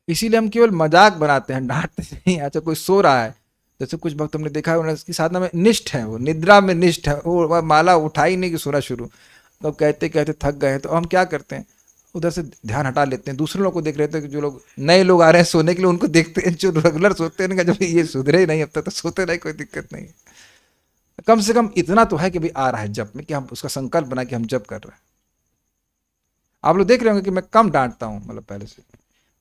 इसीलिए हम केवल मजाक बनाते हैं, डांटते नहीं। अच्छा कोई सो रहा है, जैसे कुछ भक्त हमने देखा है उसकी साधना में निष्ठ है, वो निद्रा में निष्ठ है, वो माला उठा ही नहीं कि सोना शुरू। तो कहते कहते थक गए हैं, तो हम क्या करते हैं, उधर से ध्यान हटा लेते हैं, दूसरे लोगों को देख रहे थे कि जो लोग नए लोग आ रहे हैं सोने के लिए, उनको देखते हैं। जो रेगुलर सोते हैं जब ये सुधरे ही नहीं अब तक तो सोते नहीं, कोई दिक्कत नहीं। कम से कम इतना तो है कि भाई आ रहा है जप में, कि हम उसका संकल्प बना कि हम जप कर रहे हैं। आप लोग देख रहे होंगे कि मैं कम डांटता हूँ, मतलब पहले से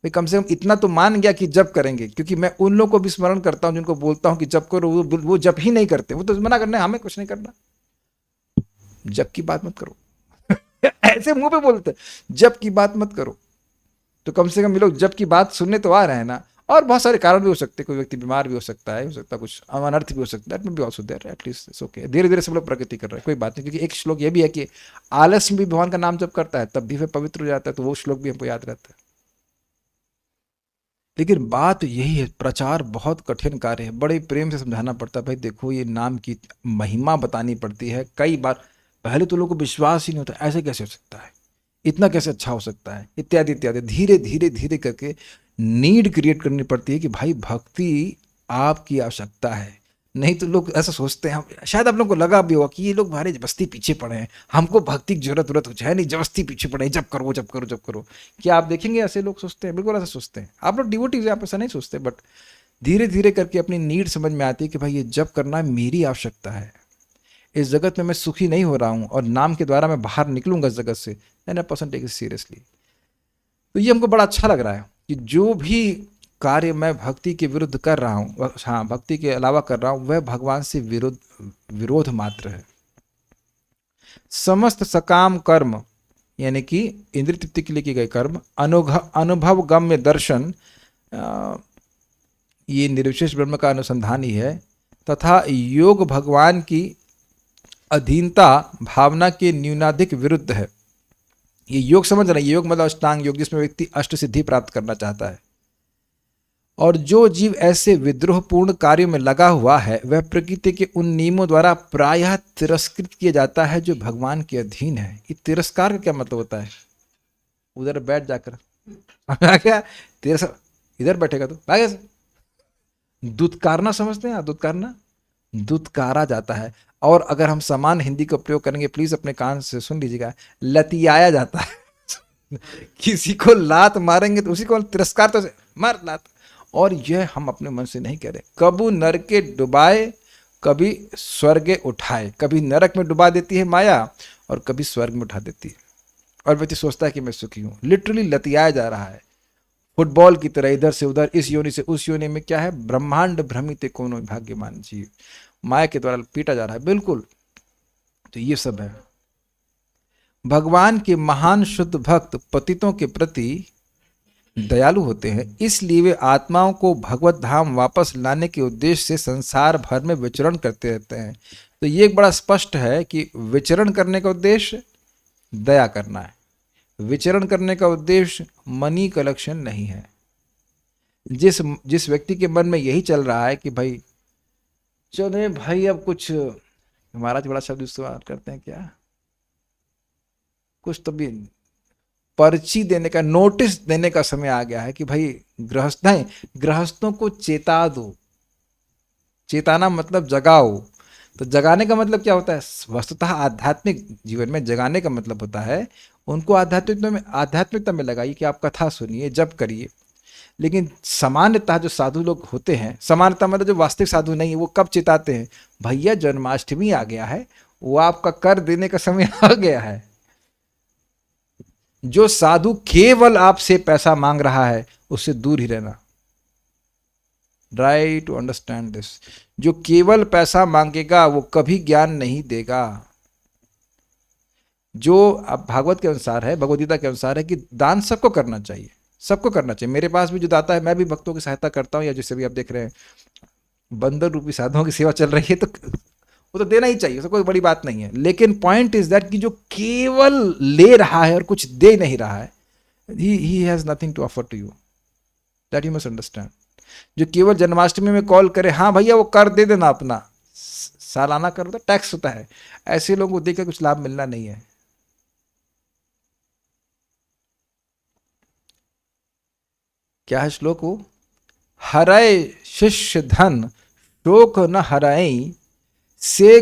भाई कम से कम इतना तो मान गया कि जप करेंगे, क्योंकि मैं उन लोगों को भी स्मरण करता हूँ जिनको बोलता हूँ कि जप करो, वो जप ही नहीं करते, वो तो मना करना है हमें कुछ नहीं करना, जप की बात मत करो। ऐसे मुंह पे बोलते जप की बात मत करो। तो कम से कम ये लोग जप की बात सुनने तो आ रहे हैं ना। और बहुत सारे कारण भी हो सकते हैं, कोई व्यक्ति बीमार भी हो सकता है, कुछ अनर्थ भी हो सकता है, भी also there, at least it's okay. धीरे धीरे सब लोग प्रगति कर रहे हैं, कोई बात नहीं। क्योंकि एक श्लोक ये भी है कि आलस में भी भगवान का नाम जप करता है तब भी वह पवित्र हो जाता है, तो वो श्लोक भी हमको याद रहता है। लेकिन बात यही है, प्रचार बहुत कठिन कार्य है, बड़े प्रेम से समझाना पड़ता है। भाई देखो ये नाम की महिमा बतानी पड़ती है। कई बार पहले तो लोगों को विश्वास ही नहीं होता, ऐसे कैसे हो सकता है, इतना कैसे अच्छा हो सकता है, इत्यादि इत्यादि। धीरे धीरे धीरे करके नीड क्रिएट करनी पड़ती है कि भाई भक्ति आपकी आवश्यकता है। नहीं तो लोग ऐसा सोचते हैं, शायद आप लोगों को लगा भी होगा कि ये लोग हमारे जबरदस्ती पीछे पड़े हैं, हमको भक्ति की जरूरत हो जाए नहीं, जबरदस्ती पीछे पड़े, जब करो जब करो जब करो। क्या आप देखेंगे ऐसे लोग सोचते हैं? बिल्कुल ऐसा सोचते हैं। आप लोग डिवोटीज आप ऐसा नहीं सोचते, बट धीरे धीरे करके अपनी नीड समझ में आती है कि भाई ये जब करना मेरी आवश्यकता है, इस जगत में मैं सुखी नहीं हो रहा हूँ और नाम के द्वारा मैं बाहर निकलूंगा इस जगत से, then a person take it seriously. तो ये हमको बड़ा अच्छा लग रहा है कि जो भी कार्य मैं भक्ति के विरुद्ध कर रहा हूँ, हाँ भक्ति के अलावा कर रहा हूँ, वह भगवान से विरोध मात्र है। समस्त सकाम कर्म यानी कि इंद्रिय तृप्ति के लिए किए गए कर्म, अनुभव गम्य दर्शन, ये निर्विशेष ब्रह्म का अनुसंधान ही है, तथा योग भगवान की अधीनता भावना के न्यूनाधिक विरुद्ध है। ये योग समझ रहे हैं, योग मतलब अष्टांग योग, जिसमें व्यक्ति अष्ट सिद्धि प्राप्त करना चाहता है। और जो जीव ऐसे विद्रोहपूर्ण कार्यों में लगा हुआ है वह प्रकृति के उन नियमों द्वारा प्रायः तिरस्कृत किया जाता है जो भगवान के अधीन है। ये तिरस्कार का क्या मतलब होता है? उधर बैठ जाकर क्या इधर बैठेगा तो आगे से दुत्कारना समझते हैं आप? दुत्कारना, दुत्कारा जाता है। और अगर हम समान हिंदी का प्रयोग करेंगे, प्लीज अपने कान से सुन लीजिएगा, लतियाया जाता है। किसी को लात मारेंगे तो उसी को तिरस्कार तो मार लात। और यह हम अपने मन से नहीं कह रहे। कबू नरके डुबाए कभी स्वर्गे उठाए, कभी नरक में डुबा देती है माया और कभी स्वर्ग में उठा देती है, और व्यक्ति सोचता है कि मैं सुखी हूं। लिटरली लतियाया जा रहा है फुटबॉल की तरह, इधर से उधर, इस योनि से उस योनि में। क्या है? ब्रह्मांड भ्रमित कोनो भाग्यमान जीव, माया के द्वारा पीटा जा रहा है। बिल्कुल, तो ये सब है। भगवान के महान शुद्ध भक्त पतितों के प्रति दयालु होते हैं, इसलिए वे आत्माओं को भगवत धाम वापस लाने के उद्देश्य से संसार भर में विचरण करते रहते हैं। तो ये एक बड़ा स्पष्ट है कि विचरण करने का उद्देश्य दया करना है, विचरण करने का उद्देश्य मनी कलेक्शन नहीं है। जिस व्यक्ति के मन में यही चल रहा है कि भाई चले भाई, अब कुछ महाराज बड़ा शब्द इस्तेमाल करते हैं क्या, कुछ तो भी पर्ची देने का, नोटिस देने का समय आ गया है कि भाई गृहस्थों को चेता दो। चेताना मतलब जगाओ। तो जगाने का मतलब क्या होता है? वस्तुतः आध्यात्मिक जीवन में जगाने का मतलब होता है उनको आध्यात्मिकता में लगाइए कि आप कथा सुनिए, जप करिए। लेकिन सामान्यतः जो साधु लोग होते हैं, सामान्यतः मतलब जो वास्तविक साधु नहीं है, वो कब चिताते हैं? भैया जन्माष्टमी आ गया है, वो आपका कर देने का समय आ गया है। जो साधु केवल आपसे पैसा मांग रहा है उससे दूर ही रहना। Try to understand this. जो केवल पैसा मांगेगा वो कभी ज्ञान नहीं देगा। जो अब भागवत के अनुसार है, भगवद गीता के अनुसार है कि दान सबको करना चाहिए, सबको करना चाहिए। मेरे पास भी जो दाता है, मैं भी भक्तों की सहायता करता हूं, या जैसे भी आप देख रहे हैं बंदर रूपी साधुओं की सेवा चल रही है, तो वो तो देना ही चाहिए, उसको कोई बड़ी बात नहीं है। लेकिन पॉइंट इज दैट कि जो केवल ले रहा है और कुछ दे नहीं रहा है, he has nothing to offer to you, that you must understand. जो केवल जन्माष्टमी में कॉल करे, हाँ भैया वो कर दे देना, अपना सालाना कर होता, टैक्स होता है, ऐसे लोगों को देखकर कुछ लाभ मिलना नहीं है। क्या है श्लोक? वो हरय शिष्य धन शोक न हरई, से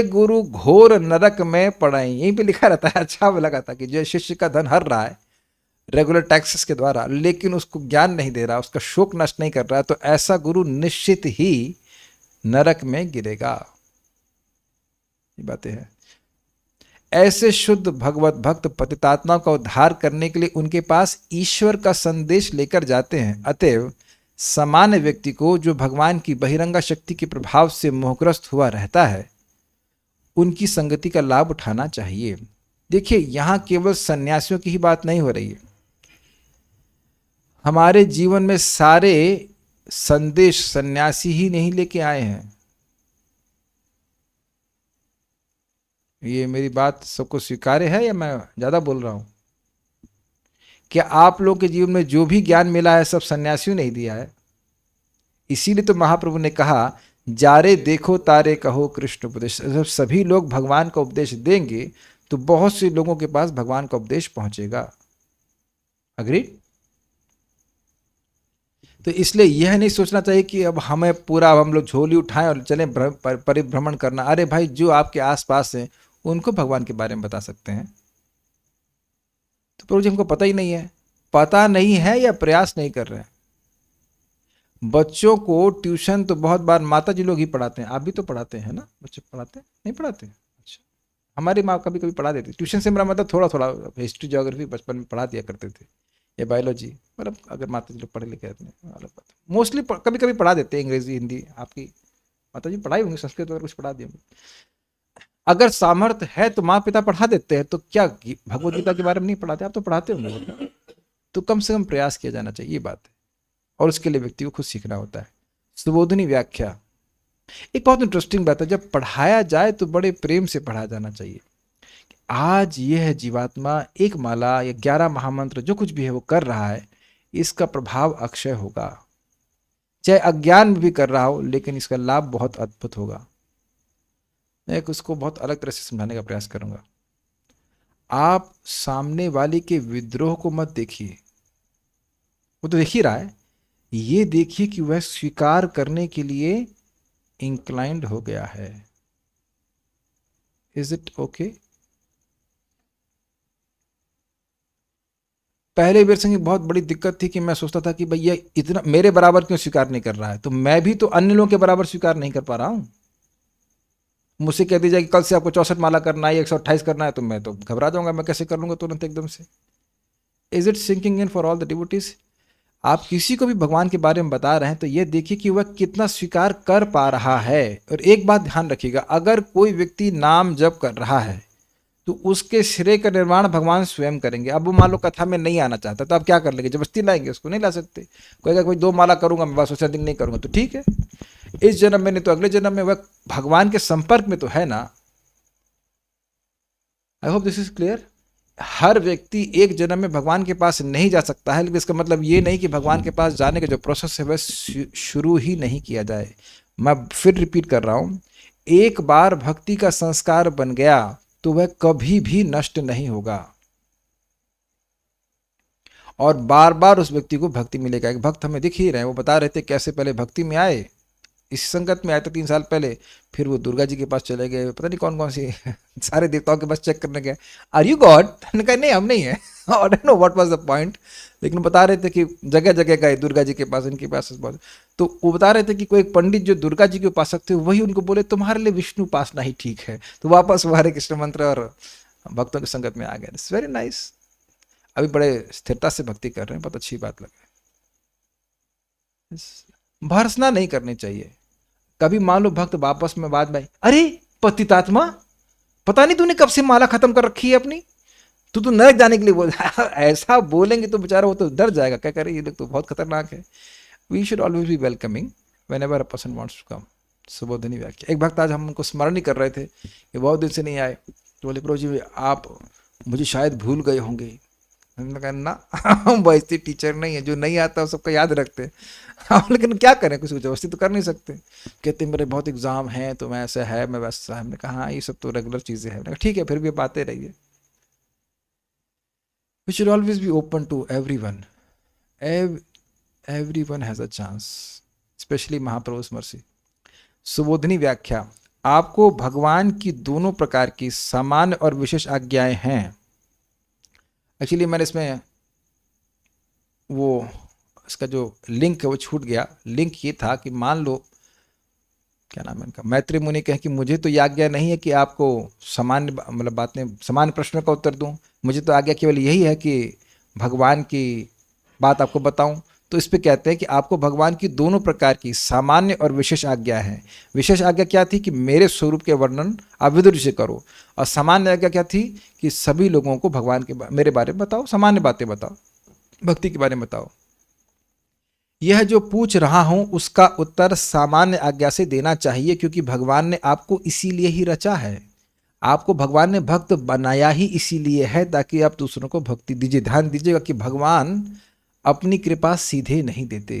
गुरु घोर नरक में पड़ाई। यहीं पे लिखा रहता है। अच्छा लगा था कि जो शिष्य का धन हर रहा है रेगुलर टैक्सेस के द्वारा, लेकिन उसको ज्ञान नहीं दे रहा, उसका शोक नष्ट नहीं कर रहा है, तो ऐसा गुरु निश्चित ही नरक में गिरेगा। ये बातें हैं। ऐसे शुद्ध भगवत भक्त पतितात्मा का उद्धार करने के लिए उनके पास ईश्वर का संदेश लेकर जाते हैं। अतएव सामान्य व्यक्ति को, जो भगवान की बहिरंगा शक्ति के प्रभाव से मोहग्रस्त हुआ रहता है, उनकी संगति का लाभ उठाना चाहिए। देखिए, यहां केवल सन्यासियों की ही बात नहीं हो रही है। हमारे जीवन में सारे संदेश सन्यासी ही नहीं लेके आए हैं। ये मेरी बात सबको स्वीकार्य है या मैं ज्यादा बोल रहा हूं? क्या आप लोग के जीवन में जो भी ज्ञान मिला है सब सन्यासियों ने ही दिया है? इसीलिए तो महाप्रभु ने कहा, जारे देखो तारे कहो कृष्ण उपदेश। जब सभी लोग भगवान का उपदेश देंगे तो बहुत से लोगों के पास भगवान का उपदेश पहुंचेगा। अग्री? तो इसलिए यह नहीं सोचना चाहिए कि अब हमें पूरा, हम लोग झोली उठाएं और चलें परिभ्रमण करना। अरे भाई, जो आपके आसपास हैं उनको भगवान के बारे में बता सकते हैं। तो प्रभु जी हमको पता ही नहीं है। पता नहीं है या प्रयास नहीं कर रहे हैं। बच्चों को ट्यूशन तो बहुत बार माता जी लोग ही पढ़ाते हैं। आप भी तो पढ़ाते हैं ना? बच्चे पढ़ाते हैं? नहीं पढ़ाते? अच्छा, हमारी माँ कभी कभी पढ़ा देती। ट्यूशन से मेरा मतलब थोड़ा थोड़ा हिस्ट्री ज्योग्राफी बचपन में पढ़ा दिया करते थे। या बायोलॉजी, मतलब अगर माता जी लोग पढ़े लिखे रहते हैं अलग बात, मोस्टली कभी कभी पढ़ा देते हैं अंग्रेजी हिंदी, आपकी माता जी पढ़ाई होंगी संस्कृत वगैरह कुछ पढ़ा दिए होंगे। अगर सामर्थ्य है तो माँ पिता पढ़ा देते हैं, तो क्या भगवत गीता के बारे में नहीं पढ़ाते? आप तो पढ़ाते होंगे, तो कम से कम प्रयास किया जाना चाहिए, ये बात है। और उसके लिए व्यक्ति को खुद सीखना होता है। सुबोधनी व्याख्या एक बहुत इंटरेस्टिंग बात है, जब पढ़ाया जाए तो बड़े प्रेम से पढ़ाया जाना चाहिए। आज यह जीवात्मा एक माला या 11 महामंत्र जो कुछ भी है वो कर रहा है, इसका प्रभाव अक्षय होगा, चाहे अज्ञान में भी कर रहा हो, लेकिन इसका लाभ बहुत अद्भुत होगा। मैं उसको बहुत अलग तरह से समझाने का प्रयास करूंगा। आप सामने वाले के विद्रोह को मत देखिए, वो तो देख ही रहा है, ये देखिए कि वह स्वीकार करने के लिए इंक्लाइंड हो गया है। Is it okay? पहले वीर सिंह की बहुत बड़ी दिक्कत थी कि मैं सोचता था कि भाई ये इतना मेरे बराबर क्यों स्वीकार नहीं कर रहा है, तो मैं भी तो अन्य लोगों के बराबर स्वीकार नहीं कर पा रहा हूं। मुझसे कह दीजिए कि कल से आपको 64 माला करना है, 128 करना है, तो मैं तो घबरा जाऊंगा, मैं कैसे कर लूंगा तुरंत एकदम से। Is it sinking in for all the devotees? आप किसी को भी भगवान के बारे में बता रहे हैं तो ये देखिए कि वह कितना स्वीकार कर पा रहा है। और एक बात ध्यान रखिएगा, अगर कोई व्यक्ति नाम जप कर रहा है तो उसके श्रेय का निर्माण भगवान स्वयं करेंगे। अब वो मान लो कथा में नहीं आना चाहता तो आप क्या कर लेंगे? जबरदस्ती लाएंगे उसको? नहीं ला सकते। कोई कोई 2 माला करूंगा मैं, बस उससे अधिक नहीं करूंगा, तो ठीक है, इस जन्म में नहीं तो अगले जन्म में वह भगवान के संपर्क में तो है ना। I hope this is clear. हर व्यक्ति एक जन्म में भगवान के पास नहीं जा सकता है, लेकिन इसका मतलब ये नहीं कि भगवान के पास जाने का जो प्रोसेस है वह शुरू ही नहीं किया जाए। मैं फिर रिपीट कर रहा हूं, एक बार भक्ति का संस्कार बन गया तो वह कभी भी नष्ट नहीं होगा, और बार बार उस व्यक्ति को भक्ति मिलेगा। एक भक्त हमें दिख ही रहे हैं, वो बता रहे थे कैसे पहले भक्ति में आए, इस संगत में आए थे 3 साल पहले, फिर वो दुर्गा जी के पास चले गए, पता नहीं कौन कौन सी सारे देवताओं के पास चेक करने गए, आर यू गॉड? मैंने कहा नहीं हम नहीं है, I don't know what was the point. लेकिन बता रहे थे कि जगह जगह गए दुर्गा जी के पास, इनके पास, तो वो बता रहे थे कि कोई एक पंडित जो दुर्गा जी के उपासक थे वही उनको बोले तुम्हारे लिए विष्णु उपासना ही ठीक है, तो वापस वो हरे कृष्ण मंत्र और भक्तों की संगत में आ गए। It's very nice. अभी बड़े स्थिरता से भक्ति कर रहे हैं, बहुत अच्छी बात लगे। भर्सना नहीं करनी चाहिए। कभी मान लो भक्त वापस में बाद में, अरे पतितात्मा, पता नहीं तूने कब से माला खत्म कर रखी है अपनी, तू तो नरक जाने के लिए बोल ऐसा बोलेंगे तो बेचारा वो तो डर जाएगा, क्या करे ये लोग तो बहुत खतरनाक है। We should always be welcoming whenever a person wants to come. Subodhini व्याख्या। एक भक्त आज हम उनको स्मरण ही कर रहे थे कि बहुत दिन से नहीं आए, तो बोले प्रभु जी आप मुझे शायद भूल गए होंगे। मैंने कहा ना, हम वैसे टीचर नहीं है जो नहीं आता सबका याद रखते हैं, लेकिन क्या करें, कुछ जबरदस्ती तो कर नहीं सकते। कहते मेरे बहुत एग्जाम हैं तो मैं ऐसा है, मैं वैसा है। हमने कहा हाँ ये सब तो रेगुलर चीज़ें हैं। ठीक है, फिर भी बातें रहिए। We should always be open to everyone. Everyone has a chance, specially Mahaprabhu's mercy. Subodhini व्याख्या। आपको भगवान की दोनों प्रकार की सामान्य और विशेष आज्ञाएं हैं। एक्चुअली मैंने इसमें वो इसका जो लिंक है वो छूट गया। लिंक ये था कि मान लो, क्या नाम है इनका, मैत्री मुनि कहे कि मुझे तो ये आज्ञा नहीं है कि आपको सामान्य मतलब बातें, सामान्य प्रश्नों का उत्तर दूं, मुझे तो आज्ञा केवल यही है कि भगवान की बात आपको बताऊं। तो इस पे कहते हैं कि आपको भगवान की दोनों प्रकार की सामान्य और विशेष आज्ञा है। विशेष आज्ञा क्या थी? कि मेरे स्वरूप के वर्णन आप विदुर से करो। और सामान्य आज्ञा क्या थी? कि सभी लोगों को भगवान के मेरे बारे में बताओ, सामान्य बातें बताओ, भक्ति के बारे में बताओ। यह जो पूछ रहा हूं उसका उत्तर सामान्य आज्ञा से देना चाहिए, क्योंकि भगवान ने आपको इसीलिए ही रचा है। आपको भगवान ने भक्त बनाया ही इसीलिए है ताकि आप दूसरों को भक्ति दीजिए। ध्यान दीजिएगा कि भगवान अपनी कृपा सीधे नहीं देते।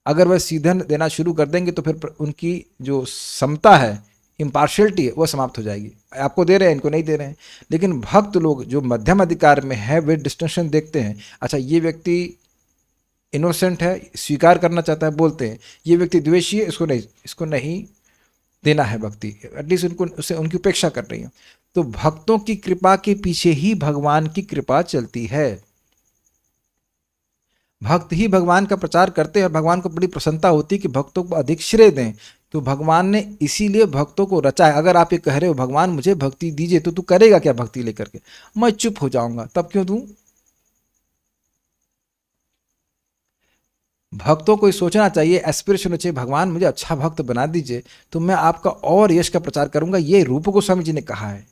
अगर वह सीधे देना शुरू कर देंगे तो फिर उनकी जो समता है, इम्पार्शियलिटी है, वो समाप्त हो जाएगी। आपको दे रहे हैं, इनको नहीं दे रहे हैं। लेकिन भक्त लोग जो मध्यम अधिकार में है वे डिस्टिंक्शन देखते हैं। अच्छा ये व्यक्ति इनोसेंट है, स्वीकार करना चाहता है, बोलते हैं। ये व्यक्ति द्वेषी है, इसको नहीं देना है भक्ति, एटलीस्ट उनको उससे उनकी उपेक्षा कर रही है। तो भक्तों की कृपा के पीछे ही भगवान की कृपा चलती है। भक्त ही भगवान का प्रचार करते हैं। भगवान को बड़ी प्रसन्नता होती है कि भक्तों को अधिक श्रेय दें, तो भगवान ने इसीलिए भक्तों को रचा है। अगर आप ये कह रहे हो भगवान मुझे भक्ति दीजिए, तो तू करेगा क्या भक्ति लेकर के? मैं चुप हो जाऊंगा, तब क्यों दूं? भक्तों को ये सोचना चाहिए, एस्पिरेशन होना चाहिए, भगवान मुझे अच्छा भक्त बना दीजिए तो मैं आपका और यश का प्रचार करूंगा। ये रूप गोस्वामी जी ने कहा है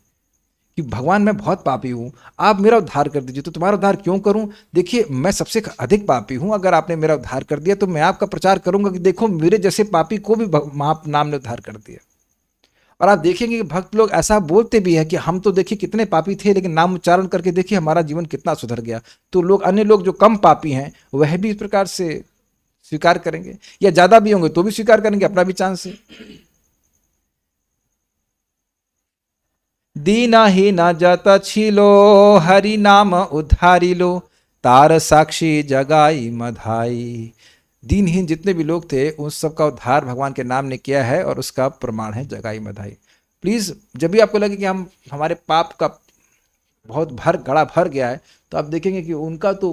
कि भगवान मैं बहुत पापी हूँ, आप मेरा उद्धार कर दीजिए। तो तुम्हारा उद्धार क्यों करूँ? देखिए मैं सबसे अधिक पापी हूँ, अगर आपने मेरा उद्धार कर दिया तो मैं आपका प्रचार करूंगा कि देखो मेरे जैसे पापी को भी नाम ने उद्धार कर दिया। और आप देखेंगे कि भक्त लोग ऐसा बोलते भी है कि हम तो देखिए कितने पापी थे, लेकिन नाम उच्चारण करके देखिए हमारा जीवन कितना सुधर गया। तो लोग, अन्य लोग जो कम पापी हैं वह भी इस प्रकार से स्वीकार करेंगे, या ज्यादा भी होंगे तो भी स्वीकार करेंगे, अपना भी चांस है। दीनहीन जत छिलो हरि नाम उद्धारिलो, तार साक्षी जगाई मधाई। दीनहीन जितने भी लोग थे उन सबका उद्धार भगवान के नाम ने किया है और उसका प्रमाण है जगाई मधाई। प्लीज जब भी आपको लगे कि हम हमारे पाप का बहुत गड़ा भर गया है, तो आप देखेंगे कि उनका तो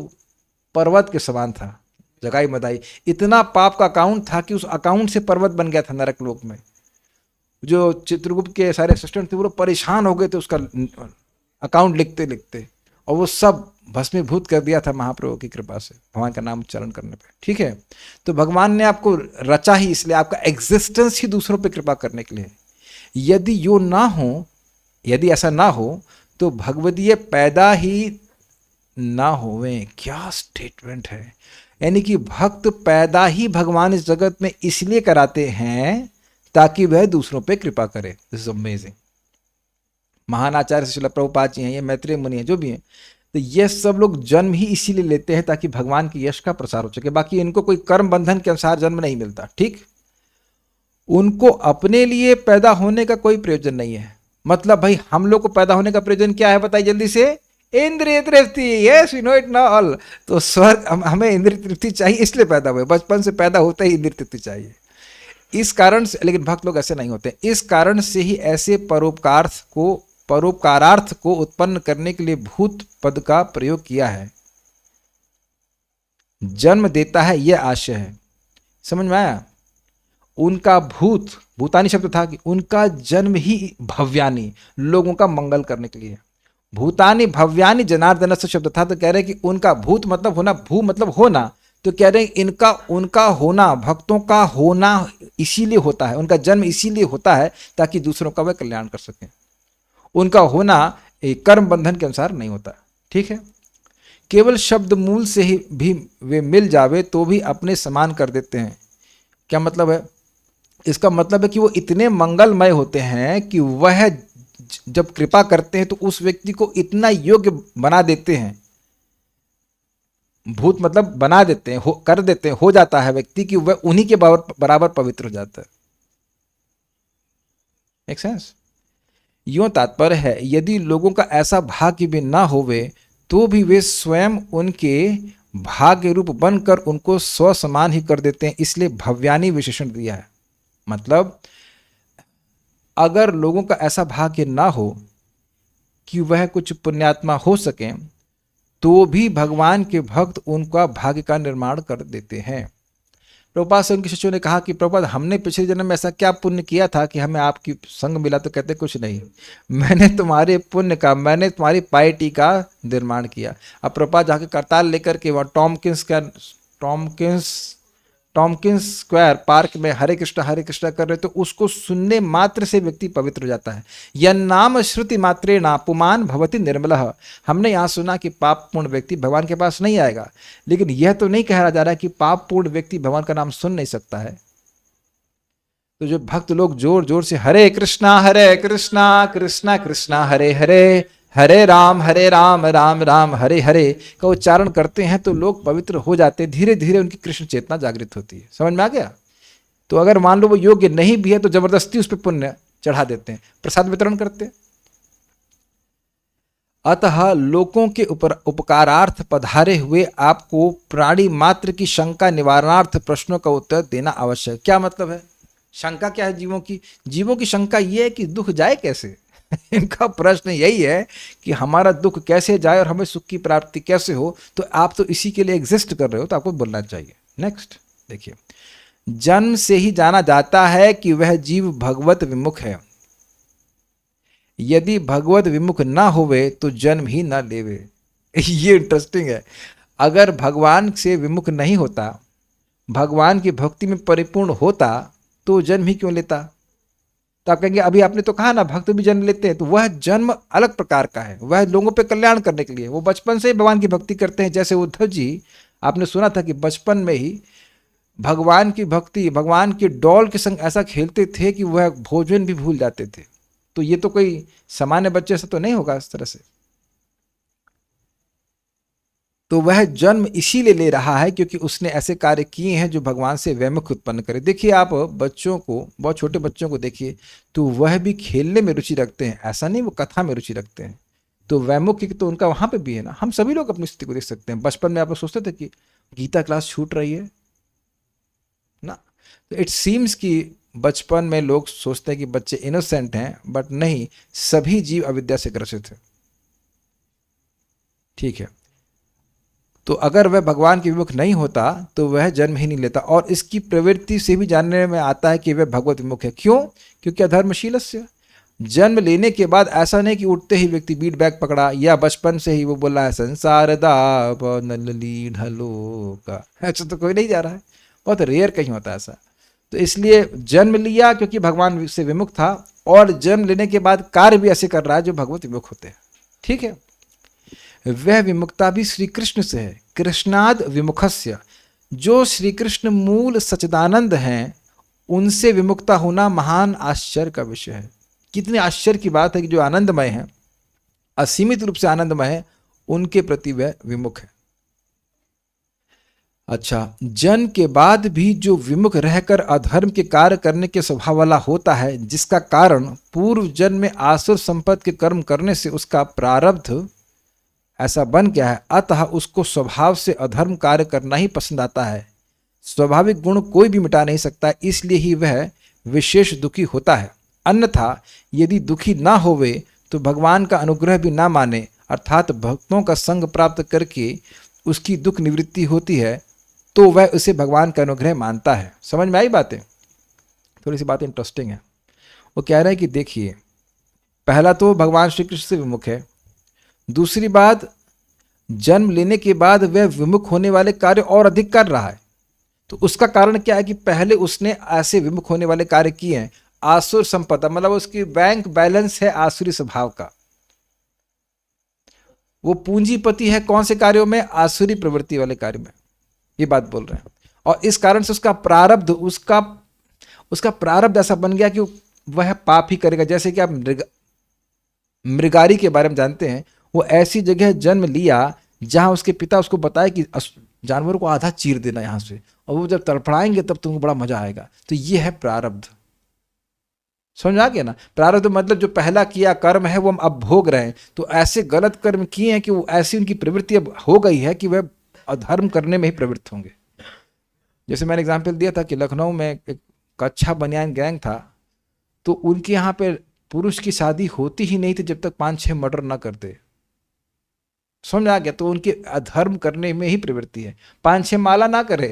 पर्वत के समान था जगाई मधाई। इतना पाप का अकाउंट था कि उस अकाउंट से पर्वत बन गया था नरक लोक में। जो चित्रगुप्त के सारे असिस्टेंट थे वो परेशान हो गए थे उसका अकाउंट लिखते लिखते, और वो सब भस्मीभूत कर दिया था महाप्रभु की कृपा से, भगवान का नाम उच्चारण करने पे। ठीक है, तो भगवान ने आपको रचा ही इसलिए, आपका एग्जिस्टेंस ही दूसरों पे कृपा करने के लिए। यदि यो ना हो, यदि ऐसा ना हो तो भगवदीय पैदा ही ना होवे। क्या स्टेटमेंट है! यानी कि भक्त पैदा ही भगवान इस जगत में इसलिए कराते हैं ताकि वह दूसरों पे कृपा करे। This is amazing. महान आचार्य श्रील प्रभुपाद जी हैं, ये मैत्रेय मुनि हैं, जो भी हैं, तो ये सब लोग जन्म ही इसीलिए लेते हैं ताकि भगवान की यश का प्रसार हो सके। बाकी इनको कोई कर्म बंधन के अनुसार जन्म नहीं मिलता। ठीक, उनको अपने लिए पैदा होने का कोई प्रयोजन नहीं है। मतलब भाई हम लोग को पैदा होने का प्रयोजन क्या है बताइए जल्दी से? इंद्रिय तृप्ति। यस वी नो इट ना ऑल। तो स्वर्ग, हमें इंद्रिय तृप्ति चाहिए इसलिए पैदा हुए, बचपन से पैदा होते ही इंद्रिय तृप्ति चाहिए। इस कारण से, लेकिन भक्त लोग ऐसे नहीं होते। इस कारण से ही ऐसे परोपकारार्थ को उत्पन्न करने के लिए भूत पद का प्रयोग किया है। जन्म देता है यह आशय है। समझ में आया? उनका भूतानी शब्द था कि उनका जन्म ही भव्यानी, लोगों का मंगल करने के लिए। भूतानी भव्यानी जनार्दन से शब्द था, तो कह रहे कि उनका भूत मतलब होना, भू मतलब होना, तो कह रहे हैं उनका होना, भक्तों का होना इसीलिए होता है, उनका जन्म इसीलिए होता है ताकि दूसरों का वह कल्याण कर सके। उनका होना एक कर्म बंधन के अनुसार नहीं होता। ठीक है, केवल शब्द मूल से ही भी वे मिल जावे तो भी अपने समान कर देते हैं। क्या मतलब है? इसका मतलब है कि वो इतने मंगलमय होते हैं कि वह जब कृपा करते हैं तो उस व्यक्ति को इतना योग्य बना देते हैं। भूत मतलब बना देते हैं, कर देते हैं, हो जाता है व्यक्ति कि वह उन्हीं के बराबर पवित्र हो जाता है। Make sense? यूं तात्पर्य है, यदि लोगों का ऐसा भाग्य भी ना होवे तो भी वे स्वयं उनके भाग्य रूप बनकर उनको स्व समान ही कर देते हैं, इसलिए भव्यानी विशेषण दिया है। मतलब अगर लोगों का ऐसा भाग्य ना हो कि वह कुछ पुण्यात्मा हो सके तो भी भगवान के भक्त उनका भाग्य का निर्माण कर देते हैं। प्रभुपाद से उनके शिष्यों ने कहा कि प्रभुपाद हमने पिछले जन्म में ऐसा क्या पुण्य किया था कि हमें आपकी संग मिला? तो कहते कुछ नहीं, मैंने तुम्हारे पुण्य का, मैंने तुम्हारी पाइटी का निर्माण किया। अब प्रभुपाद जाके करताल लेकर के वहाँ टॉमकिंस स्क्वायर पार्क में हरे कृष्णा कर रहे, तो उसको सुनने मात्र से व्यक्ति पवित्र हो जाता है। यह नाम श्रुति मात्रे ना पुमान भवति निर्मलः। हमने यहाँ सुना कि पाप पूर्ण व्यक्ति भगवान के पास नहीं आएगा, लेकिन यह तो नहीं कहा जा रहा है कि पाप पूर्ण व्यक्ति भगवान का नाम सुन नहीं सकता है। तो जो भक्त लोग जोर जोर से हरे कृष्णा कृष्णा कृष्णा हरे हरे, हरे राम राम राम हरे हरे का उच्चारण करते हैं तो लोग पवित्र हो जाते हैं। धीरे धीरे उनकी कृष्ण चेतना जागृत होती है। समझ में आ गया? तो अगर मान लो वो योग्य नहीं भी है तो जबरदस्ती उस पर पुण्य चढ़ा देते हैं, प्रसाद वितरण करते हैं। अतः लोगों के उपकारार्थ पधारे हुए आपको प्राणी मात्र की शंका निवारणार्थ प्रश्नों का उत्तर देना आवश्यक। क्या मतलब है? शंका क्या है जीवों की? जीवों की शंका यह है कि दुख जाए कैसे। इनका प्रश्न यही है कि हमारा दुख कैसे जाए और हमें सुख की प्राप्ति कैसे हो। तो आप तो इसी के लिए एग्जिस्ट कर रहे हो, तो आपको बोलना चाहिए। नेक्स्ट देखिए, जन्म से ही जाना जाता है कि वह जीव भगवत विमुख है। यदि भगवत विमुख ना होवे तो जन्म ही ना लेवे। ये इंटरेस्टिंग है। अगर भगवान से विमुख नहीं होता, भगवान की भक्ति में परिपूर्ण होता तो जन्म ही क्यों लेता? तो आप कहेंगे अभी आपने तो कहा ना भक्त भी जन्म लेते हैं, तो वह जन्म अलग प्रकार का है, वह लोगों पे कल्याण करने के लिए, वो बचपन से ही भगवान की भक्ति करते हैं। जैसे उद्धव जी, आपने सुना था कि बचपन में ही भगवान की भक्ति, भगवान की डॉल के संग ऐसा खेलते थे कि वह भोजन भी भूल जाते थे। तो ये तो कोई सामान्य बच्चे से तो नहीं होगा इस तरह से। तो वह जन्म इसीलिए ले रहा है क्योंकि उसने ऐसे कार्य किए हैं जो भगवान से वैमुख उत्पन्न करे। देखिए आप बच्चों को, बहुत छोटे बच्चों को देखिए, तो वह भी खेलने में रुचि रखते हैं, ऐसा नहीं वो कथा में रुचि रखते हैं। तो वैमुख तो उनका वहां पे भी है ना। हम सभी लोग अपनी स्थिति को देख सकते हैं। बचपन में आप लोग सोचते थे कि गीता क्लास छूट रही है ना। तो इट सीम्स कि बचपन में लोग सोचते हैं कि बच्चे इनोसेंट हैं, बट नहीं, सभी जीव अविद्या से ग्रसित है। ठीक है, तो अगर वह भगवान के विमुख नहीं होता तो वह जन्म ही नहीं लेता। और इसकी प्रवृत्ति से भी जानने में आता है कि वह भगवत विमुख है। क्यों? क्योंकि अधर्मशीलस्य, जन्म लेने के बाद ऐसा नहीं कि उठते ही व्यक्ति बीट बैग पकड़ा, या बचपन से ही वो बोला है संसार दाप नलली ढलो का, ऐसा तो कोई नहीं जा रहा है, बहुत रेयर कहीं होता है ऐसा। तो इसलिए जन्म लिया क्योंकि भगवान से विमुख था, और जन्म लेने के बाद कार्य भी ऐसे कर रहा है जो भगवत विमुख होते हैं। ठीक है, वह विमुक्ता भी श्री कृष्ण से है। कृष्णाद विमुखस्य, जो श्री कृष्ण मूल सच्चिदानंद हैं, उनसे विमुक्ता होना महान आश्चर्य का विषय है। कितने आश्चर्य की बात है कि जो आनंदमय है, असीमित रूप से आनंदमय है, उनके प्रति वह विमुख है। अच्छा, जन्म के बाद भी जो विमुख रहकर अधर्म के कार्य करने के स्वभाव वाला होता है, जिसका कारण पूर्व जन्म में आसुर संपत्ति के कर्म करने से उसका प्रारब्ध ऐसा बन गया है, अतः उसको स्वभाव से अधर्म कार्य करना ही पसंद आता है। स्वाभाविक गुण कोई भी मिटा नहीं सकता, इसलिए ही वह विशेष दुखी होता है। अन्यथा यदि दुखी ना होवे तो भगवान का अनुग्रह भी ना माने, अर्थात भक्तों का संग प्राप्त करके उसकी दुख निवृत्ति होती है, तो वह उसे भगवान का अनुग्रह मानता है। समझ में आई बातें? थोड़ी सी बात इंटरेस्टिंग है। वो कह रहे हैं कि देखिए, पहला तो भगवान श्री कृष्ण से विमुख है, दूसरी बात जन्म लेने के बाद वह विमुख होने वाले कार्य और अधिक कर रहा है। तो उसका कारण क्या है कि पहले उसने ऐसे विमुख होने वाले कार्य किए हैं। आसुर संपदा मतलब उसकी बैंक बैलेंस है आसुरी स्वभाव का। वो पूंजीपति है कौन से कार्यों में? आसुरी प्रवृत्ति वाले कार्य में, ये बात बोल रहे हैं। और इस कारण से उसका प्रारब्ध, उसका प्रारब्ध ऐसा बन गया कि वह पाप ही करेगा। जैसे कि आप मृगारी के बारे में जानते हैं, वो ऐसी जगह जन्म लिया जहां उसके पिता उसको बताए कि जानवरों को आधा चीर देना यहां से, और वो जब तड़फड़ाएंगे तब तुमको बड़ा मजा आएगा। तो ये है प्रारब्ध। समझ आ गया ना? प्रारब्ध मतलब जो पहला किया कर्म है वो हम अब भोग रहे हैं। तो ऐसे गलत कर्म किए हैं कि वो ऐसी उनकी प्रवृत्ति अब हो गई है कि वह अधर्म करने में ही प्रवृत्त होंगे। जैसे मैंने एग्जाम्पल दिया था कि लखनऊ में एक कच्छा बनियान गैंग था, तो उनके यहाँ पे पुरुष की शादी होती ही नहीं थी जब तक 5-6 मर्डर ना करते। समझ आ गया? तो उनके अधर्म करने में ही प्रवृत्ति है। 5-6 माला ना करे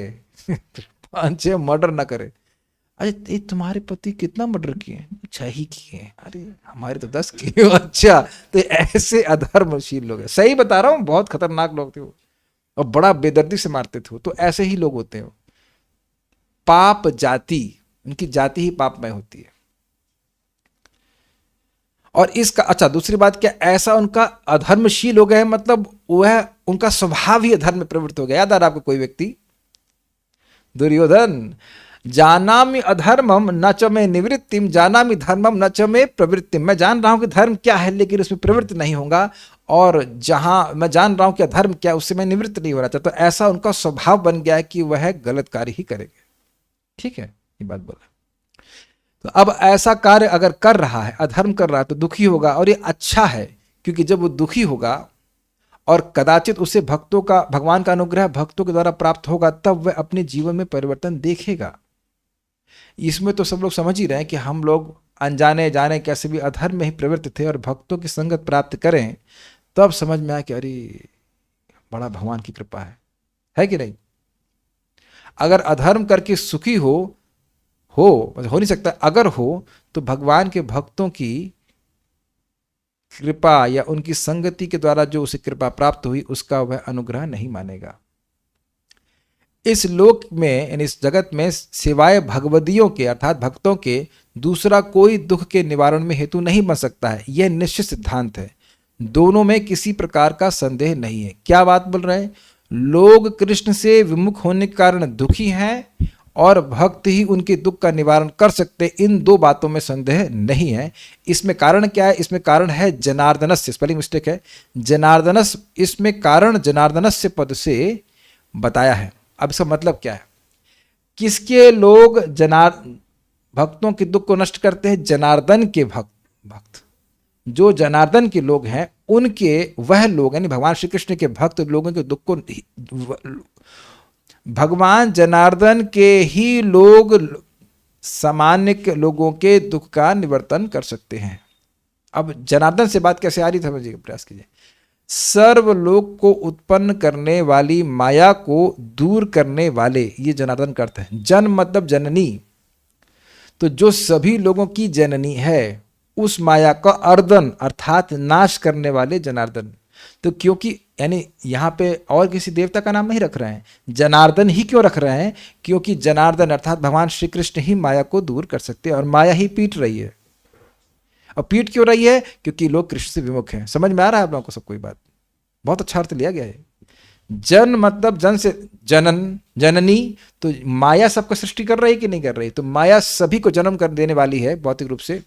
5-6 मर्डर ना करे। अरे तुम्हारे पति कितना मर्डर किए? 6 ही किए। अरे हमारे तो 10 किए। अच्छा, तो ऐसे अधर्मशील लोग हैं। सही बता रहा हूँ, बहुत खतरनाक लोग थे वो, और बड़ा बेदर्दी से मारते थे। तो ऐसे ही लोग होते हैं। पाप जाति, उनकी जाति ही पापमय होती है। और इसका अच्छा, दूसरी बात क्या, ऐसा उनका अधर्मशील हो गए, मतलब वह उनका स्वभाव ही अधर्म में प्रवृत्त हो गया। याद आ रहा आपको कोई व्यक्ति? दुर्योधन, जानामि अधर्मम न च मे निवृत्तिम जानामि धर्मम न च मे प्रवृत्तिम। मैं जान रहा हूं कि धर्म क्या है लेकिन उसमें प्रवृत्त नहीं होगा, और जहां मैं जान रहा हूं कि अधर्म क्या, उससे मैं निवृत्त नहीं हो रहा था। तो ऐसा उनका स्वभाव बन गया है कि वह गलत कार्य ही करेंगे। ठीक है, ये बात बोला। तो अब ऐसा कार्य अगर कर रहा है, अधर्म कर रहा है, तो दुखी होगा। और ये अच्छा है, क्योंकि जब वो दुखी होगा और कदाचित उसे भक्तों का, भगवान का अनुग्रह भक्तों के द्वारा प्राप्त होगा, तब वह अपने जीवन में परिवर्तन देखेगा। इसमें तो सब लोग समझ ही रहे हैं कि हम लोग अनजाने जाने कैसे भी अधर्म में ही प्रवृत्त थे, और भक्तों की संगत प्राप्त करें तब समझ में आया कि अरे बड़ा भगवान की कृपा है कि नहीं? अगर अधर्म करके सुखी हो नहीं सकता। अगर हो तो भगवान के भक्तों की कृपा या उनकी संगति के द्वारा जो उसे कृपा प्राप्त हुई, उसका वह अनुग्रह नहीं मानेगा। इस लोक में यानी इस जगत में सिवाय भगवदियों के अर्थात भक्तों के दूसरा कोई दुख के निवारण में हेतु नहीं बन सकता है। यह निश्चित सिद्धांत है। दोनों में किसी प्रकार का संदेह नहीं है। क्या बात बोल रहे हैं? लोग कृष्ण से विमुख होने के कारण दुखी हैं और भक्त ही उनके दुख का निवारण कर सकते, इन दो बातों में संदेह नहीं है। इसमें कारण क्या है? इसमें कारण है जनार्दनस्य, स्पेलिंग मिस्टेक है, जनार्दनस, इसमें कारण जनार्दनस्य पद से बताया है। अब इसका मतलब क्या है? किसके लोग भक्तों के दुख को नष्ट करते हैं? जनार्दन के भक्त जो जनार्दन के लोग हैं उनके, वह लोग यानी भगवान श्री कृष्ण के भक्त लोगों के दुख को, भगवान जनार्दन के ही लोग सामान्य लोगों के दुख का निवर्तन कर सकते हैं। अब जनार्दन से बात कैसे आ रही, समझिए, प्रयास कीजिए। सर्वलोक को उत्पन्न करने वाली माया को दूर करने वाले, ये जनार्दन का अर्थ है। जन मतलब जननी, तो जो सभी लोगों की जननी है, उस माया का अर्दन अर्थात नाश करने वाले जनार्दन। तो क्योंकि यानी यहाँ पे और किसी देवता का नाम नहीं रख रहे हैं, जनार्दन ही क्यों रख रहे हैं? क्योंकि जनार्दन अर्थात भगवान श्री कृष्ण ही माया को दूर कर सकते हैं और माया ही पीट रही है। और पीट क्यों रही है? क्योंकि लोग कृष्ण से विमुख हैं। समझ में आ रहा है आप लोगों को सब? कोई बात, बहुत अच्छा अर्थ लिया गया है। जन मतलब जन से जनन, जननी, तो माया सबका सृष्टि कर रही है कि नहीं कर रही? तो माया सभी को जन्म कर देने वाली है भौतिक रूप से।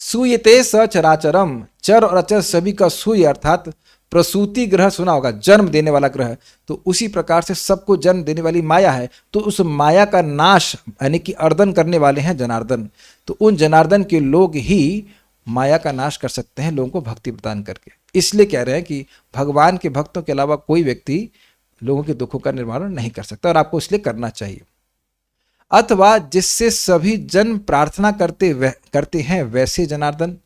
सूयते सचराचरम, चर और अचर सभी का सूय अर्थात प्रसूति ग्रह सुना होगा, जन्म देने वाला ग्रह। तो उसी प्रकार से सबको जन्म देने वाली माया है। तो उस माया का नाश यानी कि अर्दन करने वाले हैं जनार्दन। तो उन जनार्दन के लोग ही माया का नाश कर सकते हैं लोगों को भक्ति प्रदान करके। इसलिए कह रहे हैं कि भगवान के भक्तों के अलावा कोई व्यक्ति लोगों के दुखों का निवारण नहीं कर सकता, और आपको इसलिए करना चाहिए। अथवा जिससे सभी जन प्रार्थना करते हैं वैसे जनार्दन।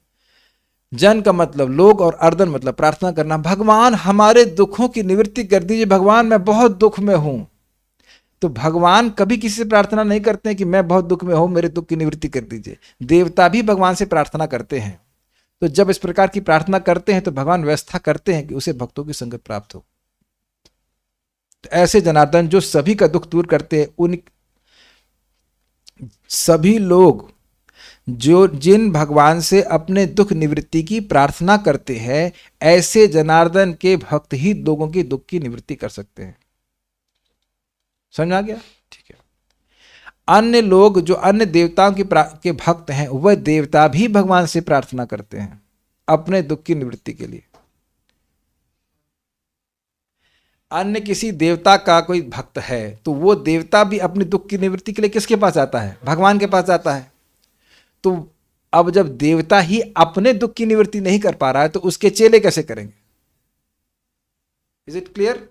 जन का मतलब लोग और अर्दन मतलब प्रार्थना करना। भगवान हमारे दुखों की निवृत्ति कर दीजिए, भगवान मैं बहुत दुख में हूं। तो भगवान कभी किसी से प्रार्थना नहीं करते हैं कि मैं बहुत दुख में हूं, मेरे दुख की निवृत्ति कर दीजिए। देवता भी भगवान से प्रार्थना करते हैं। तो जब इस प्रकार की प्रार्थना करते हैं तो भगवान व्यवस्था करते हैं कि उसे भक्तों की संगत प्राप्त हो। तो ऐसे जनार्दन जो सभी का दुख दूर करते हैं, उन सभी लोग जो जिन भगवान से अपने दुख निवृत्ति की प्रार्थना करते हैं, ऐसे जनार्दन के भक्त ही लोगों की दुख की निवृत्ति कर सकते हैं। समझ आ गया? ठीक है। अन्य लोग जो अन्य देवताओं के भक्त हैं, वह देवता भी भगवान से प्रार्थना करते हैं अपने दुख की निवृत्ति के लिए। अन्य किसी देवता का कोई भक्त है तो वो देवता भी अपने दुख की निवृत्ति के लिए किसके पास जाता है? भगवान के पास जाता है। तो अब जब देवता ही अपने दुख की निवृत्ति नहीं कर पा रहा है तो उसके चेले कैसे करेंगे? Is it clear?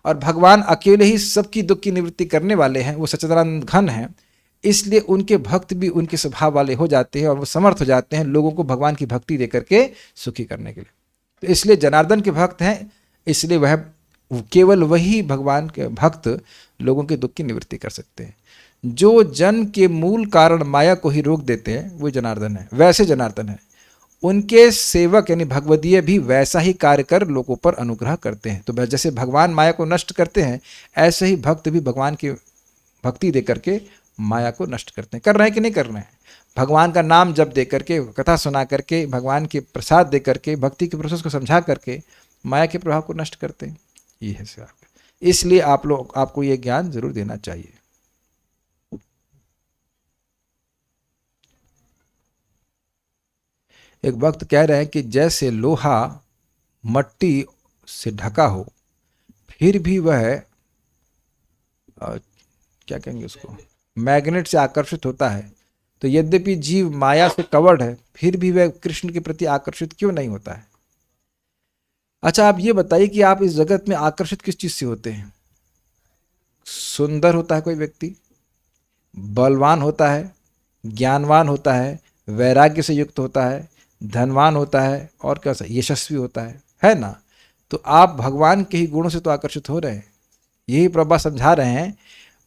और भगवान अकेले ही सबकी दुख की निवृत्ति करने वाले हैं, वो सच्चिदानंद घन हैं, इसलिए उनके भक्त भी उनके स्वभाव वाले हो जाते हैं और वो समर्थ हो जाते हैं लोगों को भगवान की भक्ति देकर के सुखी करने के लिए। तो इसलिए जनार्दन के भक्त हैं, इसलिए वह केवल वही भगवान के भक्त लोगों के दुख की निवृत्ति कर सकते हैं। जो जन के मूल कारण माया को ही रोक देते हैं वो जनार्दन है, वैसे जनार्दन है। उनके सेवक यानी भगवदीय भी वैसा ही कार्य कर लोगों पर अनुग्रह करते हैं। तो जैसे भगवान माया को नष्ट करते हैं, ऐसे ही भक्त भी भगवान की भक्ति दे करके माया को नष्ट करते हैं। कर रहे हैं कि नहीं कर रहे हैं? भगवान का नाम जप दे करके, कथा सुना करके, भगवान के प्रसाद दे करके, भक्ति के प्रोसेस को समझा करके माया के प्रभाव को नष्ट करते हैं। ये है सर। इसलिए आपको ये ज्ञान जरूर देना चाहिए। एक वक्त कह रहे हैं कि जैसे लोहा मट्टी से ढका हो फिर भी वह क्या कहेंगे उसको, मैग्नेट से आकर्षित होता है। तो यद्यपि जीव माया से कवर्ड है फिर भी वह कृष्ण के प्रति आकर्षित क्यों नहीं होता है? अच्छा, आप ये बताइए कि आप इस जगत में आकर्षित किस चीज से होते हैं? सुंदर होता है कोई व्यक्ति, बलवान होता है, ज्ञानवान होता है, वैराग्य से युक्त होता है, धनवान होता है, और क्या यशस्वी होता है ना? तो आप भगवान के ही गुणों से तो आकर्षित हो रहे हैं। यही प्रभा समझा रहे हैं,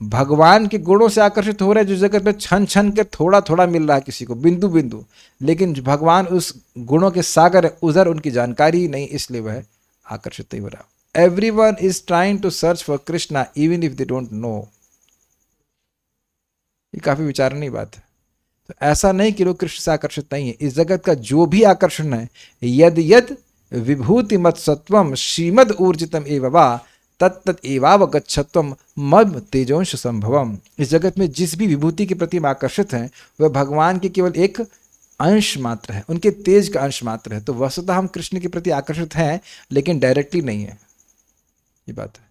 भगवान के गुणों से आकर्षित हो रहे हैं। जो जगत में छन छन के थोड़ा थोड़ा मिल रहा है किसी को, बिंदु बिंदु, लेकिन भगवान उस गुणों के सागर है, उधर उनकी जानकारी ही नहीं, इसलिए वह आकर्षित नहीं हो रहा। everyone is trying to search for Krishna even if they don't know. ये काफी विचारनीय बात है। तो ऐसा नहीं कि लोग कृष्ण से आकर्षित नहीं है। इस जगत का जो भी आकर्षण है, यद यद विभूति मत सत्वम श्रीमद ऊर्जितम एववा तत्त एवावगच्छत्वम मद तेजोंश संभवम। इस जगत में जिस भी विभूति के प्रति हम आकर्षित हैं वह भगवान के केवल एक अंश मात्र है, उनके तेज का अंश मात्र है। तो वस्तुतः हम कृष्ण के प्रति आकर्षित हैं लेकिन डायरेक्टली नहीं है, ये बात है।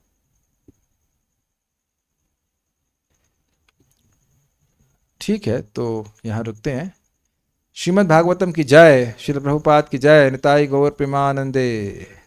ठीक है, तो यहाँ रुकते हैं। श्रीमद् भागवतम की जय, श्रील प्रभुपाद की जय, निताई गौर प्रेमानंदे।